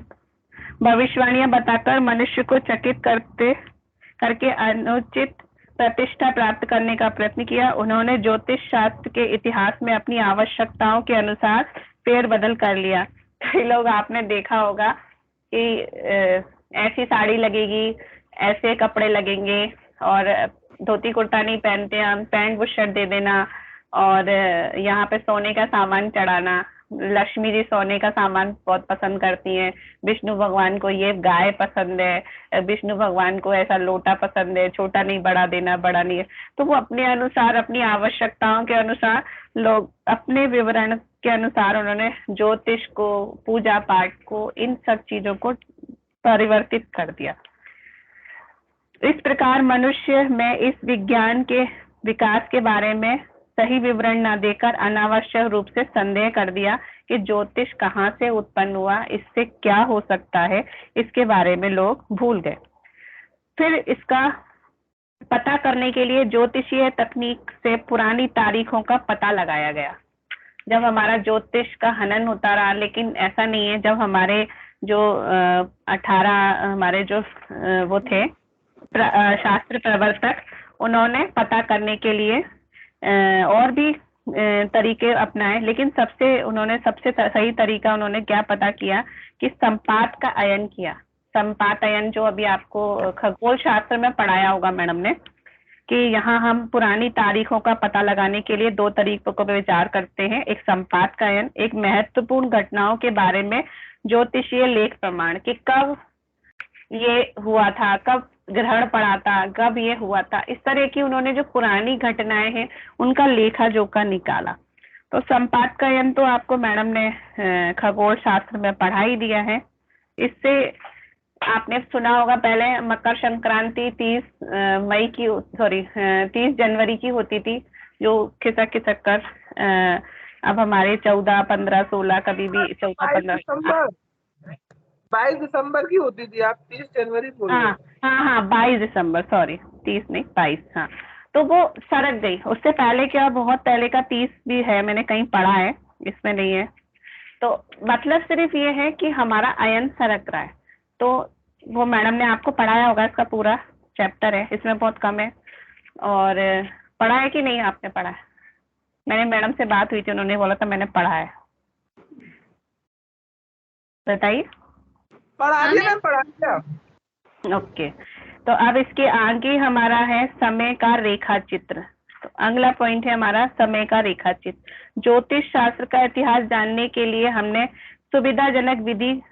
भविष्यवाणियां बताकर मनुष्य को चकित करके अनुचित प्रतिष्ठा प्राप्त करने का प्रयत्न किया। उन्होंने ज्योतिष शास्त्र के इतिहास में अपनी आवश्यकताओं के अनुसार फेरबदल कर लिया। कई लोग आपने देखा होगा कि ऐसी साड़ी लगेगी, ऐसे कपड़े लगेंगे, और धोती कुर्ता नहीं पहनते हम, पैंट बुशर्ट दे देना, और यहाँ पे सोने का सामान चढ़ाना। लक्ष्मी जी सोने का सामान बहुत पसंद करती हैं, विष्णु भगवान को ये गाय पसंद है, विष्णु भगवान को ऐसा लोटा पसंद है, छोटा नहीं बड़ा देना, बड़ा नहीं है। तो वो अपने अनुसार, अपनी आवश्यकताओं के अनुसार, लोग अपने विवरण के अनुसार उन्होंने ज्योतिष को, पूजा पाठ को, इन सब चीजों को परिवर्तित कर दिया। इस प्रकार मनुष्य में इस विज्ञान के विकास के बारे में सही विवरण न देकर अनावश्यक रूप से संदेह कर दिया कि ज्योतिष कहाँ से उत्पन्न हुआ, इससे क्या हो सकता है, इसके बारे में लोग भूल गए। फिर इसका पता करने के लिए ज्योतिषीय तकनीक से पुरानी तारीखों का पता लगाया गया। जब हमारा ज्योतिष का हनन होता रहा, लेकिन ऐसा नहीं है, जब हमारे जो 18 हमारे जो वो थे शास्त्र प्रवर्तक, उन्होंने पता करने के लिए और भी तरीके अपनाए, लेकिन सबसे सही तरीका उन्होंने क्या पता किया कि संपात का अयन किया। संपात अयन जो अभी आपको खगोल शास्त्र में पढ़ाया होगा मैडम ने, कि यहाँ हम पुरानी तारीखों का पता लगाने के लिए 2 तरीकों पर विचार करते हैं, एक संपात का अयन, एक महत्वपूर्ण घटनाओं के बारे में ज्योतिषीय लेख प्रमाण, कि कब ये हुआ था, कब ग्रहण पड़ा था, कब ये हुआ था, इस तरह की उन्होंने जो पुरानी घटनाएं हैं उनका लेखा जोखा निकाला। तो संपात का अयन तो आपको मैडम ने खगोल शास्त्र में पढ़ा ही दिया है। इससे आपने सुना होगा पहले मकर संक्रांति 30 जनवरी की होती थी, जो खिसक कर अब हमारे 14, 15, 16 कभी भी 14, 15 22 दिसंबर की होती थी। आप 30 जनवरी बोल रहे हैं? हाँ 22 दिसंबर, सॉरी 30 नहीं 22, हाँ। तो वो सरक गई। उससे पहले क्या, बहुत पहले का 30 भी है, मैंने कहीं पढ़ा है, इसमें नहीं है। तो मतलब सिर्फ ये है कि हमारा अयन सरक रहा है। तो वो मैडम ने आपको पढ़ाया होगा, इसका पूरा चैप्टर है, इसमें बहुत कम है। और पढ़ा है कि नहीं आपने पढ़ा है? मैंने मैडम से बात हुई थी, उन्होंने बोला था मैंने पढ़ा है। बताइए। पढ़ा दिया। ओके, तो अब इसके आगे हमारा है समय का रेखा चित्र। तो अगला पॉइंट है हमारा समय का रेखाचित्र। ज्योतिष शास्त्र का इतिहास जानने के लिए हमने सुविधाजनक विधि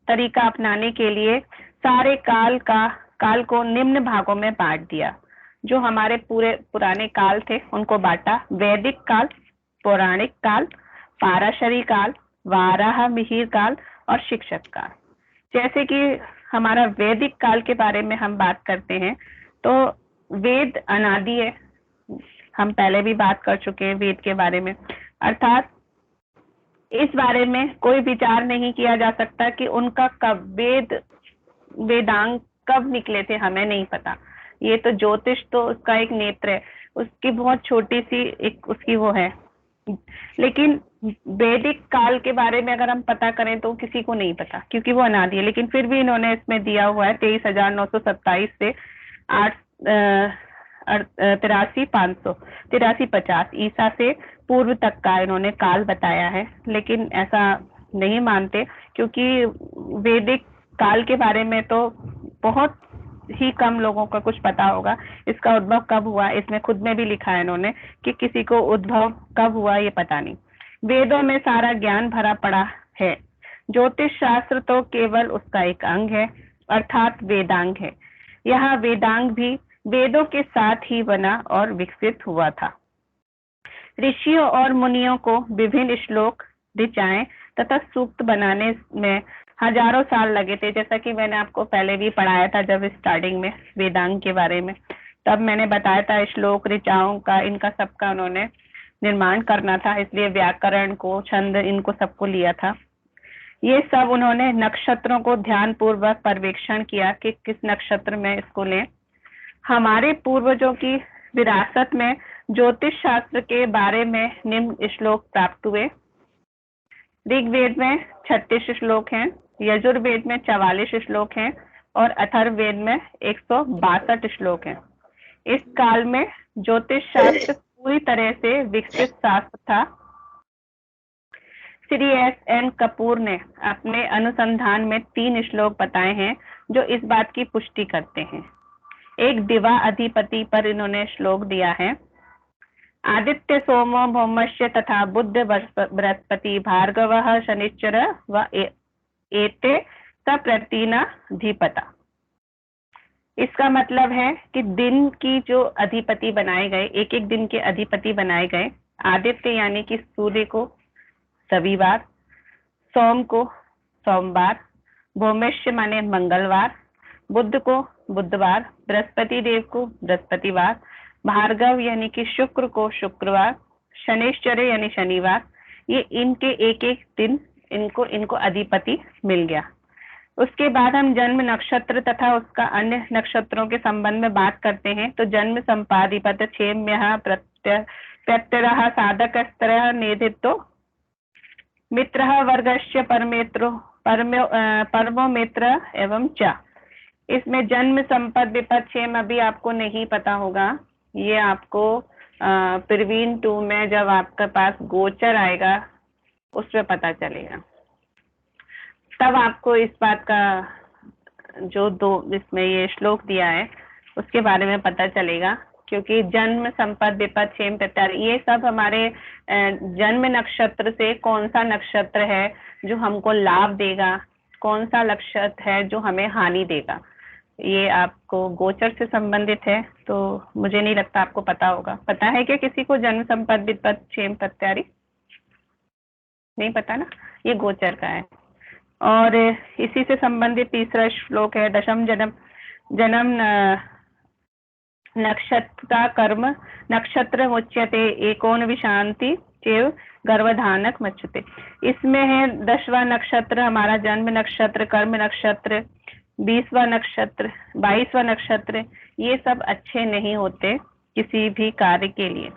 तरीका अपनाने के लिए सारे काल को निम्न भागों में बांट दिया। जो हमारे पूरे पुराने काल थे उनको बांटा, वैदिक काल, पौराणिक काल, पाराशरी काल, वाराह मिहिर काल और शिक्षक काल। जैसे कि हमारा वैदिक काल के बारे में हम बात करते हैं तो वेद अनादि है, हम पहले भी बात कर चुके हैं वेद के बारे में, अर्थात इस बारे में कोई विचार नहीं किया जा सकता कि उनका कब वेदांग कब निकले थे, हमें नहीं पता। ये तो ज्योतिष तो उसका एक नेत्र है, उसकी बहुत छोटी सी एक उसकी वो है, लेकिन वैदिक काल के बारे में अगर हम पता करें तो किसी को नहीं पता क्योंकि वो अनादि है। लेकिन फिर भी इन्होंने इसमें दिया हुआ है 23,927 से 83,50 ईसा से पूर्व तक का इन्होंने काल बताया है। लेकिन ऐसा नहीं मानते क्योंकि वैदिक काल के बारे में तो बहुत ही कम लोगों का कुछ पता होगा। इसका उद्भव कब हुआ इसमें खुद में भी लिखा है इन्होंने कि किसी को उद्भव कब हुआ ये पता नहीं। वेदों में सारा ज्ञान भरा पड़ा है। ज्योतिष शास्त्र तो केवल उसका एक अंग है, अर्थात वेदांग है। यह वेदांग भी वेदों के साथ ही बना और विकसित हुआ था। ऋषियों और मुनियों को विभिन्न श्लोक, ऋचाएं तथा सूक्त बनाने में हजारों साल लगे थे। जैसा कि मैंने आपको पहले भी पढ़ाया था जब स्टार्टिंग में वेदांग के बारे में, तब मैंने बताया था श्लोक, ऋचाओं का, इनका सबका उन्होंने निर्माण करना था, इसलिए व्याकरण को, छंद, इनको सबको लिया था। ये सब उन्होंने नक्षत्रों को ध्यान पूर्वक पर्यवेक्षण किया कि किस नक्षत्र में इसको लें। हमारे पूर्वजों की विरासत में ज्योतिष शास्त्र के बारे में निम्न श्लोक प्राप्त हुए। ऋग्वेद में 36 श्लोक हैं, यजुर्वेद में 44 श्लोक हैं और अथर्ववेद में 162 श्लोक हैं। इस काल में ज्योतिष शास्त्र पूरी तरह से विकसित शास्त्र था। श्री S.N. कपूर ने अपने अनुसंधान में 3 श्लोक बताए हैं जो इस बात की पुष्टि करते हैं। एक दिवा अधिपति पर इन्होंने श्लोक दिया है, आदित्य सोमो भौमश्य तथा बुध बृहस्पति भार्गवः शनिश्चर व एते सप्रतीना धीपता। इसका मतलब है कि दिन की जो अधिपति बनाए गए, एक एक दिन के अधिपति बनाए गए। आदित्य यानी कि सूर्य को रविवार, सोम को सोमवार, भौमश्य माने मंगलवार, बुध को बुधवार, बृहस्पति देव को बृहस्पतिवार, भार्गव यानी कि शुक्र को शुक्रवार, शनिश्चर यानी शनिवार। ये इनके एक एक दिन इनको अधिपति मिल गया। उसके बाद हम जन्म नक्षत्र तथा उसका अन्य नक्षत्रों के संबंध में बात करते हैं। तो जन्म संपादिपत क्षेम्य प्रत्यरः साधकस्तर नेदितो मित्रः वर्गस्य परमो मित्र एवं च। इसमें जन्म संपद विपद क्षेम अभी आपको नहीं पता होगा, ये आपको प्रवीण 2 में जब आपके पास गोचर आएगा उसमें पता चलेगा, तब आपको इस बात का जो 2 इसमें ये श्लोक दिया है उसके बारे में पता चलेगा। क्योंकि जन्म संपद विपद क्षेम प्रत्यार ये सब हमारे जन्म नक्षत्र से कौन सा नक्षत्र है जो हमको लाभ देगा, कौन सा नक्षत्र है जो हमें हानि देगा, ये आपको गोचर से संबंधित है। तो मुझे नहीं लगता आपको पता होगा। पता है क्या किसी को जन्म संपद विपद क्षेम प्रत्यारी? नहीं पता ना, ये गोचर का है। और इसी से संबंधित तीसरा श्लोक है, दशम जन्म नक्षत्र का कर्म नक्षत्र मुच्यते एकोन विशांति चेव गर्भधानक मच्यते। इसमें है 10वां नक्षत्र हमारा जन्म नक्षत्र, कर्म नक्षत्र, 20वां नक्षत्र, 22वां नक्षत्र, ये सब अच्छे नहीं होते किसी भी कार्य के लिए।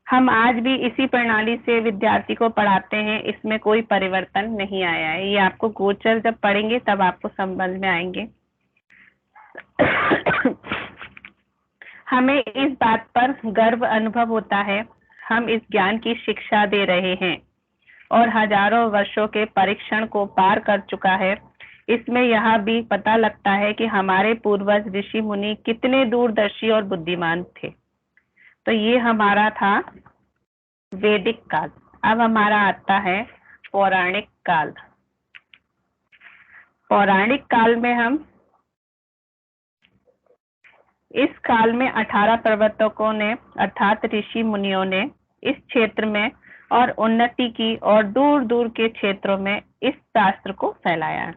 हम आज भी इसी प्रणाली से विद्यार्थी को पढ़ाते हैं, इसमें कोई परिवर्तन नहीं आया है। ये आपको गोचर जब पढ़ेंगे तब आपको समझ में आएंगे। हमें इस बात पर गर्व अनुभव होता है, हम इस ज्ञान की शिक्षा दे रहे हैं और हजारों वर्षों के परीक्षण को पार कर चुका है। इसमें यह भी पता लगता है कि हमारे पूर्वज ऋषि मुनि कितने दूरदर्शी और बुद्धिमान थे। तो ये हमारा था वैदिक काल। अब हमारा आता है पौराणिक काल। पौराणिक काल में हम इस काल में 18 प्रवर्तकों ने अर्थात ऋषि मुनियों ने इस क्षेत्र में और उन्नति की और दूर दूर के क्षेत्रों में इस शास्त्र को फैलाया है।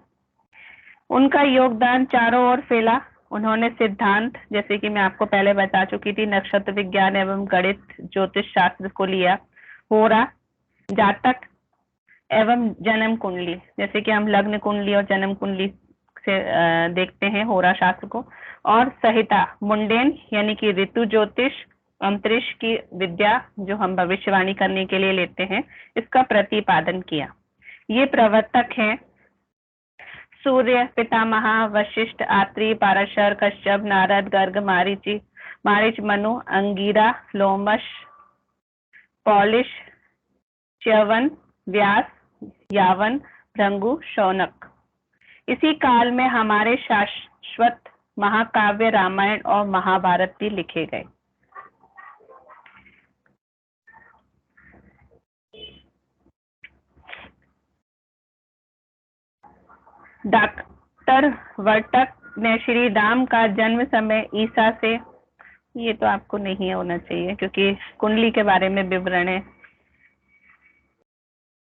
उनका योगदान चारों ओर फैला। उन्होंने सिद्धांत, जैसे कि मैं आपको पहले बता चुकी थी, नक्षत्र विज्ञान एवं गणित, ज्योतिष शास्त्र को लिया, होरा, जातक एवं जन्म कुंडली, जैसे कि हम लग्न कुंडली और जन्म कुंडली से देखते हैं होरा शास्त्र को, और संहिता, मुंडेन यानी कि ऋतु ज्योतिष, अंतरिक्ष की विद्या जो हम भविष्यवाणी करने के लिए लेते हैं, इसका प्रतिपादन किया। ये प्रवर्तक हैं सूर्य, पितामह, वशिष्ठ, आत्रि, पाराशर, कश्यप, नारद, गर्ग, मारीच, मनु, अंगिरा, लोमश, पौलिश, च्यवन, व्यास, यावन, भृंगु, शौनक। इसी काल में हमारे शाश्वत महाकाव्य रामायण और महाभारत भी लिखे गए। डॉक्टर वर्टक ने श्री राम का जन्म समय ईसा से, ये तो आपको नहीं होना चाहिए क्योंकि कुंडली के बारे में विवरण है।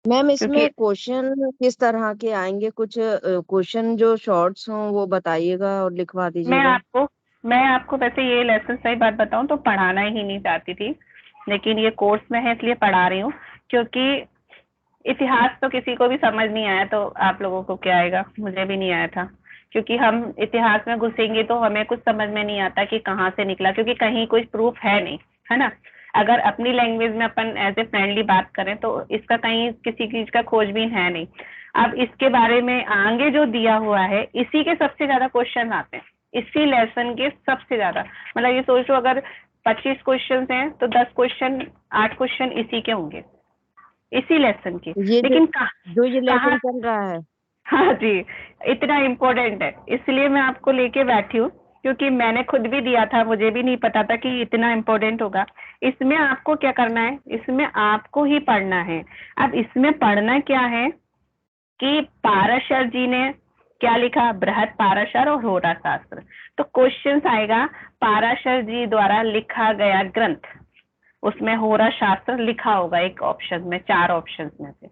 मैम इसमें क्वेश्चन किस तरह के आएंगे? कुछ क्वेश्चन जो शॉर्ट्स हों वो बताइएगा और लिखवा दीजिएगा। मैं आपको वैसे ये लेसन सही बात बताऊं तो पढ़ाना ही नहीं चाहती थी, लेकिन ये कोर्स में है इसलिए पढ़ा रही हूँ, क्योंकि इतिहास तो किसी को भी समझ नहीं आया तो आप लोगों को क्या आएगा, मुझे भी नहीं आया था, क्योंकि हम इतिहास में घुसेंगे तो हमें कुछ समझ में नहीं आता कि कहाँ से निकला, क्योंकि कहीं कोई प्रूफ है नहीं, है ना। अगर अपनी लैंग्वेज में अपन एज ए फ्रेंडली बात करें तो इसका कहीं किसी चीज का खोजबीन है नहीं। अब इसके बारे में आगे जो दिया हुआ है इसी के सबसे ज्यादा क्वेश्चन आते हैं, इसी लेसन के सबसे ज्यादा, मतलब ये सोचो अगर 25 क्वेश्चन हैं तो 10 क्वेश्चन 8 क्वेश्चन इसी के होंगे, इसी लेसन के। लेकिन जो ये लेसन चल रहा है, हाँ जी, इतना इम्पोर्टेंट है, इसलिए मैं आपको लेके बैठी हूँ, क्योंकि मैंने खुद भी दिया था, मुझे भी नहीं पता था कि इतना इम्पोर्टेंट होगा। इसमें आपको क्या करना है, इसमें आपको ही पढ़ना है। अब इसमें पढ़ना क्या है कि पाराशर जी ने क्या लिखा, बृहद पाराशर और होरा शास्त्र। तो क्वेश्चन आएगा पाराशर जी द्वारा लिखा गया ग्रंथ, उसमें होरा शास्त्र लिखा होगा एक ऑप्शन में, 4 ऑप्शन में से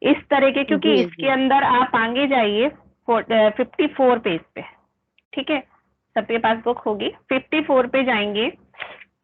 इस तरह के, क्योंकि इसके अंदर आप आगे जाइए 54 पेज पे, ठीक है, सबके पास बुक होगी, 54 पे जाएंगे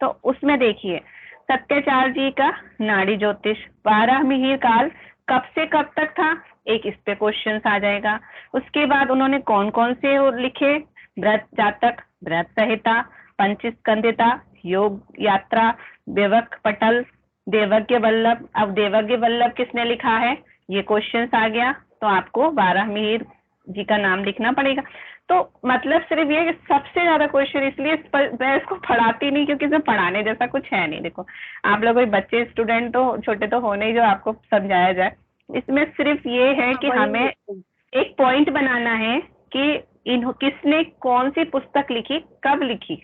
तो उसमें देखिए सत्याचार्य जी का नाड़ी ज्योतिष, 12 मिहिर काल कब से कब तक था, एक इस पे क्वेश्चन आ जाएगा। उसके बाद उन्होंने कौन कौन से लिखे, व्रत जातक, व्रत संहिता, पंचस्कंदिता, योग यात्रा, देवक पटल, देवज्ञ वल्लभ। अब देवज्ञ वल्लभ किसने लिखा है, ये क्वेश्चन आ गया, तो आपको 12 मिहिर जी का नाम लिखना पड़ेगा। तो मतलब सिर्फ ये कि सबसे ज्यादा क्वेश्चन, इसलिए मैं इसको पढ़ाती नहीं क्योंकि इसमें पढ़ाने जैसा कुछ है नहीं। देखो आप लोग बच्चे स्टूडेंट तो छोटे तो होने ही जो आपको समझाया जाए, इसमें सिर्फ ये है कि हमें एक पॉइंट बनाना है कि किसने कौन सी पुस्तक लिखी, कब लिखी,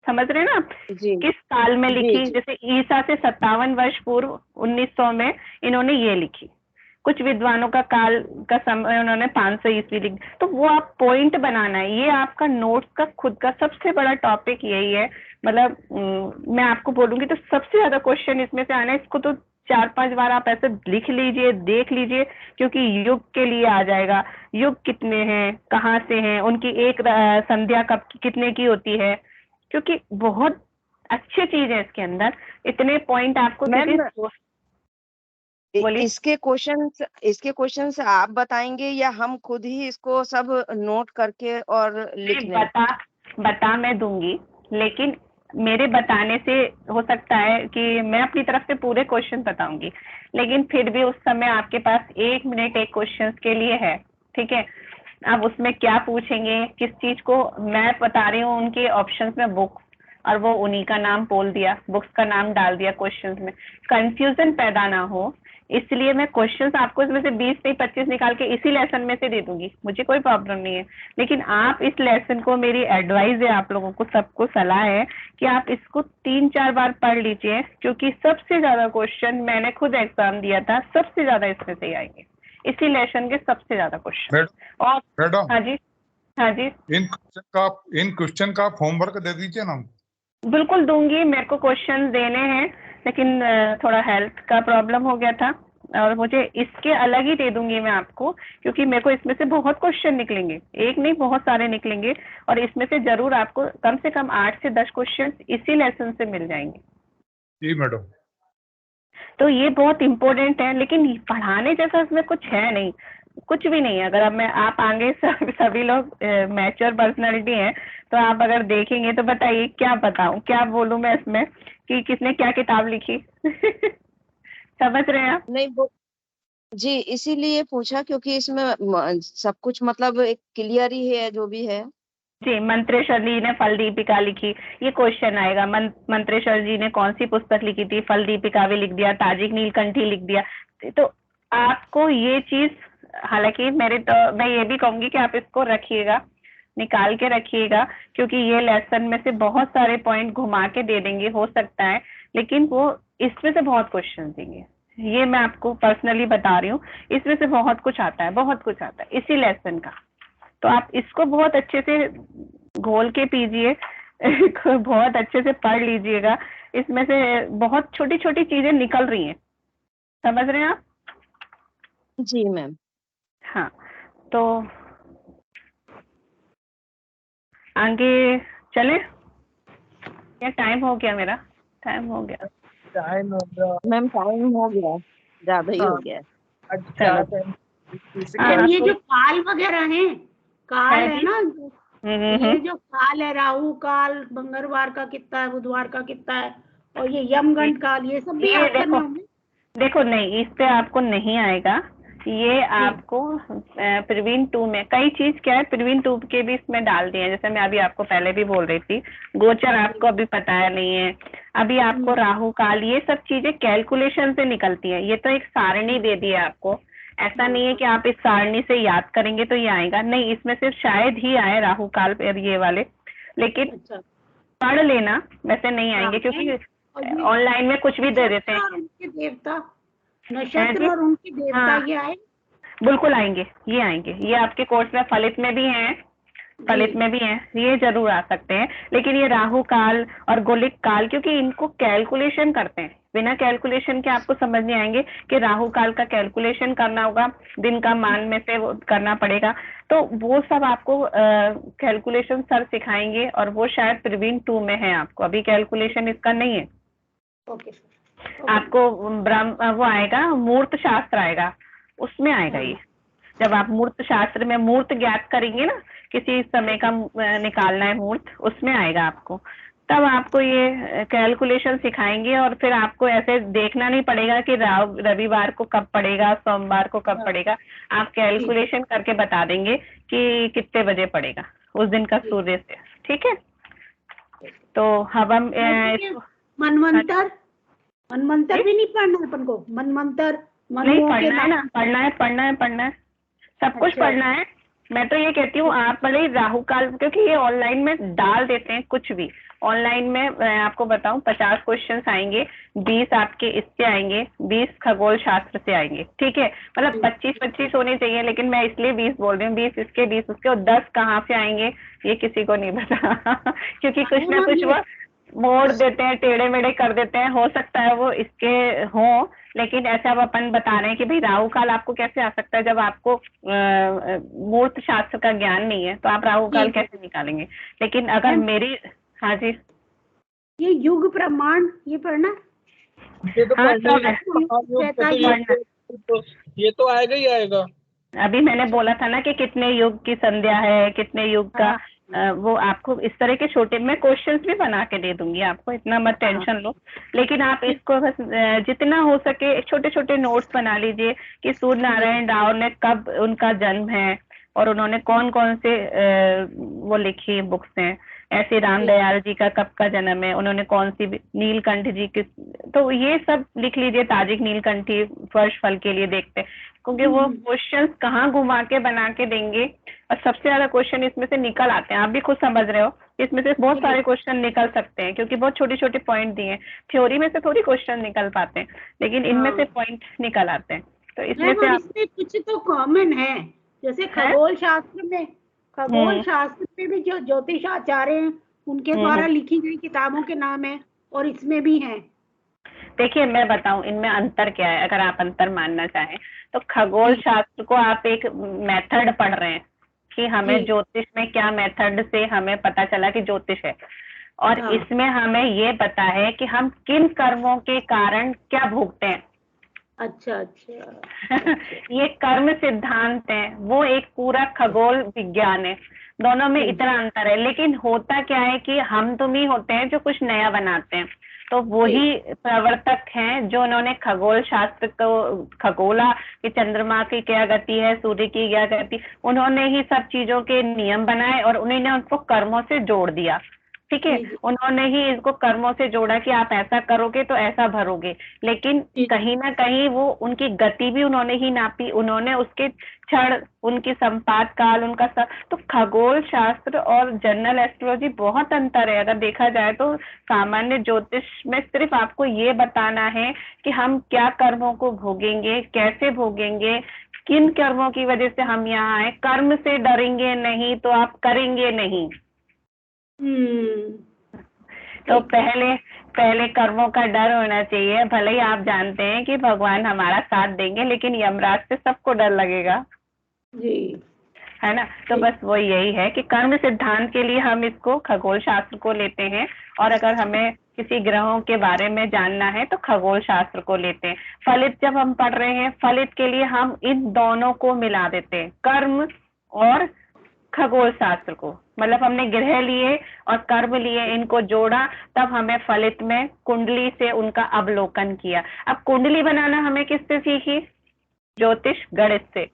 समझ रहे ना, किस साल में लिखी। जैसे ईसा से 57 वर्ष पूर्व 1900 में इन्होंने ये लिखी, कुछ विद्वानों का काल का समय उन्होंने 500 ईस्वी लिख, तो वो आप पॉइंट बनाना है। ये आपका नोट्स का खुद का सबसे बड़ा टॉपिक यही है। मतलब मैं आपको बोलूंगी तो सबसे ज्यादा क्वेश्चन इसमें से आना है, इसको तो 4-5 बार आप ऐसे लिख लीजिए, देख लीजिए, क्योंकि युग के लिए आ जाएगा, युग कितने हैं, कहाँ से हैं, उनकी एक संध्या कब कितने की होती है, क्योंकि बहुत अच्छी चीज है इसके अंदर, इतने पॉइंट आपको। इसके क्वेश्चंस आप बताएंगे या हम खुद ही इसको सब नोट करके और लिख लें? बता मैं दूंगी, लेकिन मेरे बताने से हो सकता है कि मैं अपनी तरफ से पूरे क्वेश्चन बताऊंगी, लेकिन फिर भी उस समय आपके पास 1 मिनट एक क्वेश्चन के लिए है, ठीक है। अब उसमें क्या पूछेंगे, किस चीज को मैं बता रही हूँ, उनके ऑप्शंस में बुक्स, और वो उन्हीं का नाम बोल दिया, बुक्स का नाम डाल दिया क्वेश्चंस में, कंफ्यूजन पैदा ना हो इसलिए मैं क्वेश्चंस आपको इसमें से 20 से 25 निकाल के इसी लेसन में से दे दूंगी, मुझे कोई प्रॉब्लम नहीं है। लेकिन आप इस लेसन को, मेरी एडवाइस है आप लोगों को, सबको सलाह है कि आप इसको 3-4 बार पढ़ लीजिए, क्योंकि सबसे ज्यादा क्वेश्चन, मैंने खुद एग्जाम दिया था, सबसे ज्यादा इसमें से ही आएंगे, इसी लेसन के सबसे ज्यादा क्वेश्चन। और मैडम, हाँ जी, हाँ जी, इन क्वेश्चन का होमवर्क दे दीजिए ना। बिल्कुल दूंगी, मेरे को क्वेश्चन देने हैं, लेकिन थोड़ा हेल्थ का प्रॉब्लम हो गया था, और मुझे इसके अलग ही दे दूंगी मैं आपको, क्योंकि मेरे को इसमें से बहुत क्वेश्चन निकलेंगे, एक नहीं बहुत सारे निकलेंगे, और इसमें से जरूर आपको कम से कम 8 से 10 क्वेश्चन इसी लेसन से मिल जाएंगे। जी मैडम। तो ये बहुत इम्पोर्टेंट है, लेकिन पढ़ाने जैसा इसमें कुछ है नहीं, कुछ भी नहीं है। अगर अब मैं आप आगे सभी लोग मैच्योर पर्सनालिटी हैं, तो आप अगर देखेंगे तो बताइए क्या बताऊं, क्या बोलूं मैं इसमें कि किसने क्या किताब लिखी। समझ रहे हैं आप? नहीं वो जी, इसीलिए पूछा क्योंकि इसमें सब कुछ मतलब एक क्लियर ही है जो भी है। जी, मंत्रेश्वर जी ने फल दीपिका लिखी, ये क्वेश्चन आएगा। मंत्रेश्वर जी ने कौन सी पुस्तक लिखी थी? फल दीपिका भी लिख दिया, ताजिक नीलकंठी लिख दिया। तो आपको ये चीज, हालांकि मैं ये भी कहूंगी कि आप इसको रखिएगा, निकाल के रखिएगा, क्योंकि ये लेसन में से बहुत सारे पॉइंट घुमा के दे देंगे हो सकता है, लेकिन वो इसमें से बहुत क्वेश्चन देंगे, ये मैं आपको पर्सनली बता रही हूँ। इसमें से बहुत कुछ आता है, बहुत कुछ आता है इसी लेसन का। तो आप इसको बहुत अच्छे से घोल के पीजिए, बहुत अच्छे से पढ़ लीजिएगा, इसमें से बहुत छोटी छोटी चीजें निकल रही हैं, समझ रहे हैं आप? जी मैम। हाँ, तो आगे चले या टाइम हो गया? मेरा टाइम हो गया। टाइम हो गया मैम, टाइम हो गया, ज्यादा ही हो गया। अच्छा हाँ, ये जो काल वगैरह है, काल है है जी। ना, ये जो काल है, राहु काल मंगलवार का कितना है, बुधवार का कितना है, और ये यमगंड काल, ये सब भी ये याद करने होंगे। देखो नहीं, इस पे आपको नहीं आएगा, ये आपको प्रवीण 2 में कई चीज क्या है, प्रवीण 2 के भी इसमें डाल दिए हैं। जैसे मैं अभी आपको पहले भी बोल रही थी, गोचर आपको अभी पता नहीं है, अभी आपको राहु काल, ये सब चीजें कैलकुलेशन से निकलती है। ये तो एक सारणी दे दी है आपको, ऐसा नहीं है कि आप इस सारणी से याद करेंगे तो ये आएगा, नहीं, इसमें सिर्फ शायद ही आए राहु काल ये वाले, लेकिन अच्छा, पढ़ लेना, वैसे नहीं आएंगे, क्योंकि ऑनलाइन में कुछ भी दे देते हैं। उनके देवता, नक्षत्र और उनके देवता, ये आए बिल्कुल आएंगे, ये आएंगे, ये आपके कोर्स में फलित में भी हैं, फलित में भी हैं, ये जरूर आ सकते हैं। लेकिन ये राहु काल और गोलिक काल, क्योंकि इनको कैलकुलेशन करते हैं, बिना कैलकुलेशन के आपको समझ नहीं आएंगे कि राहु काल का कैलकुलेशन करना होगा, दिन का मान में से वो करना पड़ेगा, तो वो सब आपको कैलकुलेशन सर सिखाएंगे, और वो शायद प्रवीण 2 में है, आपको अभी कैलकुलेशन इसका नहीं है। ओके, आपको वो आएगा, मूर्त शास्त्र आएगा, उसमें आएगा ये। जब आप मूर्त शास्त्र में मूर्त ज्ञात करेंगे ना, किसी समय का निकालना है मूर्त, उसमें आएगा आपको, तब आपको ये कैलकुलेशन सिखाएंगे, और फिर आपको ऐसे देखना नहीं पड़ेगा कि रविवार को कब पड़ेगा, सोमवार को कब पड़ेगा, आप कैलकुलेशन करके बता देंगे कि कितने बजे पड़ेगा उस दिन का सूर्य से, ठीक है? तो हवन मनवंतर, मनवंतर भी नहीं पढ़ना है अपन को, मनवंतर नहीं पढ़ना है ना, पढ़ना है, सब कुछ पढ़ना है। मैं तो ये कहती हूँ आप भले राहु काल, क्योंकि ये ऑनलाइन में डाल देते हैं कुछ भी, ऑनलाइन में मैं आपको बताऊं 50 क्वेश्चंस आएंगे, 20 आपके इससे आएंगे, 20 खगोल शास्त्र से आएंगे, ठीक है? मतलब 25-25 होने चाहिए, लेकिन मैं इसलिए 20 बोल रही हूँ, 20 इसके 20 उसके, और 10 कहाँ से आएंगे ये किसी को नहीं पता। क्योंकि कुछ ना कुछ वो मोड़ देते हैं, टेढ़े मेढ़े कर देते हैं, हो सकता है वो इसके हों, लेकिन ऐसे अब अपन बता रहे हैं कि भाई राहु काल आपको कैसे आ सकता है, जब आपको मूर्त शास्त्र का ज्ञान नहीं है, तो आप राहु काल कैसे निकालेंगे? लेकिन अगर मेरी, हाँ जी, ये युग प्रमाण ये पढ़ना, ये तो हाँ, ये तो आएगा ही आएगा। अभी मैंने बोला था ना कि कितने युग की संध्या है, कितने युग का, वो आपको इस तरह के छोटे में क्वेश्चंस भी बना के दे दूंगी, आपको इतना मत टेंशन लो। लेकिन आप इसको बस जितना हो सके छोटे छोटे नोट्स बना लीजिए कि सूर्य नारायण राव ने कब उनका जन्म है, और उन्होंने कौन कौन से वो लिखी बुक्स हैं, ऐसे रामदयाल जी का कब का जन्म है, उन्होंने कौन सी नीलकंठ जी किस, तो ये सब लिख लीजिए। ताजिक नीलकंठी वर्ष फल के लिए देखते हैं, क्योंकि वो क्वेश्चंस कहाँ घुमा के बना के देंगे, और सबसे ज्यादा क्वेश्चन इसमें से निकल आते हैं। आप भी खुद समझ रहे हो, इसमें से बहुत सारे क्वेश्चन निकल सकते हैं, क्योंकि बहुत छोटे छोटे पॉइंट दिए हैं। थ्योरी में से थोड़ी क्वेश्चन निकल पाते हैं, लेकिन इनमें से पॉइंट निकल आते हैं। तो इसमें से आप इसमें कुछ तो कॉमन है, जैसे खगोल शास्त्र में भी जो ज्योतिष आचार्य हैं उनके द्वारा लिखी गई किताबों के नाम है, और इसमें भी हैं। देखिए मैं बताऊं इनमें अंतर क्या है, अगर आप अंतर मानना चाहें तो खगोल शास्त्र को आप एक मेथड पढ़ रहे हैं कि हमें ज्योतिष में क्या मेथड से हमें पता चला कि ज्योतिष है, और इसमें हमें ये पता है कि हम किन कर्मों के कारण क्या भोगते हैं। अच्छा ये कर्म सिद्धांत है, वो एक पूरा खगोल विज्ञान है। दोनों में इतना अंतर है, लेकिन होता क्या है कि हम तुम ही होते हैं जो कुछ नया बनाते हैं। तो वही प्रवर्तक हैं जो उन्होंने खगोल शास्त्र को, खगोला कि चंद्रमा की क्या गति है, सूर्य की क्या गति, उन्होंने ही सब चीजों के नियम बनाए और उन्होंने उनको कर्मों से जोड़ दिया। ठीक है, उन्होंने ही इसको कर्मों से जोड़ा कि आप ऐसा करोगे तो ऐसा भरोगे, लेकिन कहीं ना कहीं वो उनकी गति भी उन्होंने ही नापी, उन्होंने उसके क्षण, उनकी संपात काल, उनका सब। तो खगोल शास्त्र और जनरल एस्ट्रोलॉजी बहुत अंतर है। अगर देखा जाए तो सामान्य ज्योतिष में सिर्फ आपको ये बताना है कि हम क्या कर्मों को भोगेंगे, कैसे भोगेंगे, किन कर्मों की वजह से हम यहाँ आए। कर्म से डरेंगे नहीं तो आप करेंगे नहीं। तो पहले कर्मों का डर होना चाहिए। भले ही आप जानते हैं कि भगवान हमारा साथ देंगे, लेकिन यमराज से सबको डर लगेगा जी, है ना। तो बस वो यही है कि कर्म सिद्धांत के लिए हम इसको खगोल शास्त्र को लेते हैं, और अगर हमें किसी ग्रहों के बारे में जानना है तो खगोल शास्त्र को लेते हैं। फलित जब हम पढ़ रहे हैं, फलित के लिए हम इन दोनों को मिला देते हैं, कर्म और खगोल शास्त्र को। मतलब हमने ग्रह लिए और कर्म लिए, इनको जोड़ा, तब हमें फलित में कुंडली से उनका अवलोकन किया। अब कुंडली बनाना हमें किससे सीखी? ज्योतिष गणित से,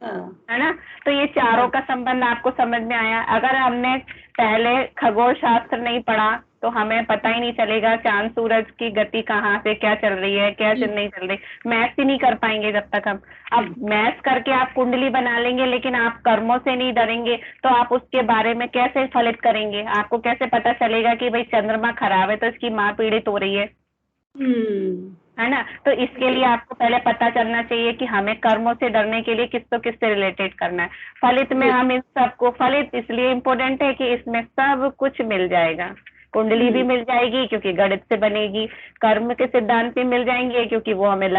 है ना। तो ये चारों का संबंध आपको समझ में आया। अगर हमने पहले खगोल शास्त्र नहीं पढ़ा तो हमें पता ही नहीं चलेगा चांद सूरज की गति कहाँ से क्या चल रही है, क्या नहीं चल रही। मैथ्स ही नहीं कर पाएंगे जब तक हम। अब मैथ्स करके आप कुंडली बना लेंगे, लेकिन आप कर्मों से नहीं डरेंगे, तो आप उसके बारे में कैसे फलित करेंगे? आपको कैसे पता चलेगा कि भाई चंद्रमा खराब है तो इसकी माँ पीड़ित हो रही है ना। तो इसके लिए आपको पहले पता चलना चाहिए कि हमें कर्मों से डरने के लिए किससे रिलेटेड करना है। फलित में हम इन सबको, फलित इसलिए इम्पोर्टेंट है कि इसमें सब कुछ मिल जाएगा। कुंडली भी मिल जाएगी क्योंकि गणित से बनेगी, कर्म के सिद्धांत भी मिल जाएंगे क्योंकि वो हमें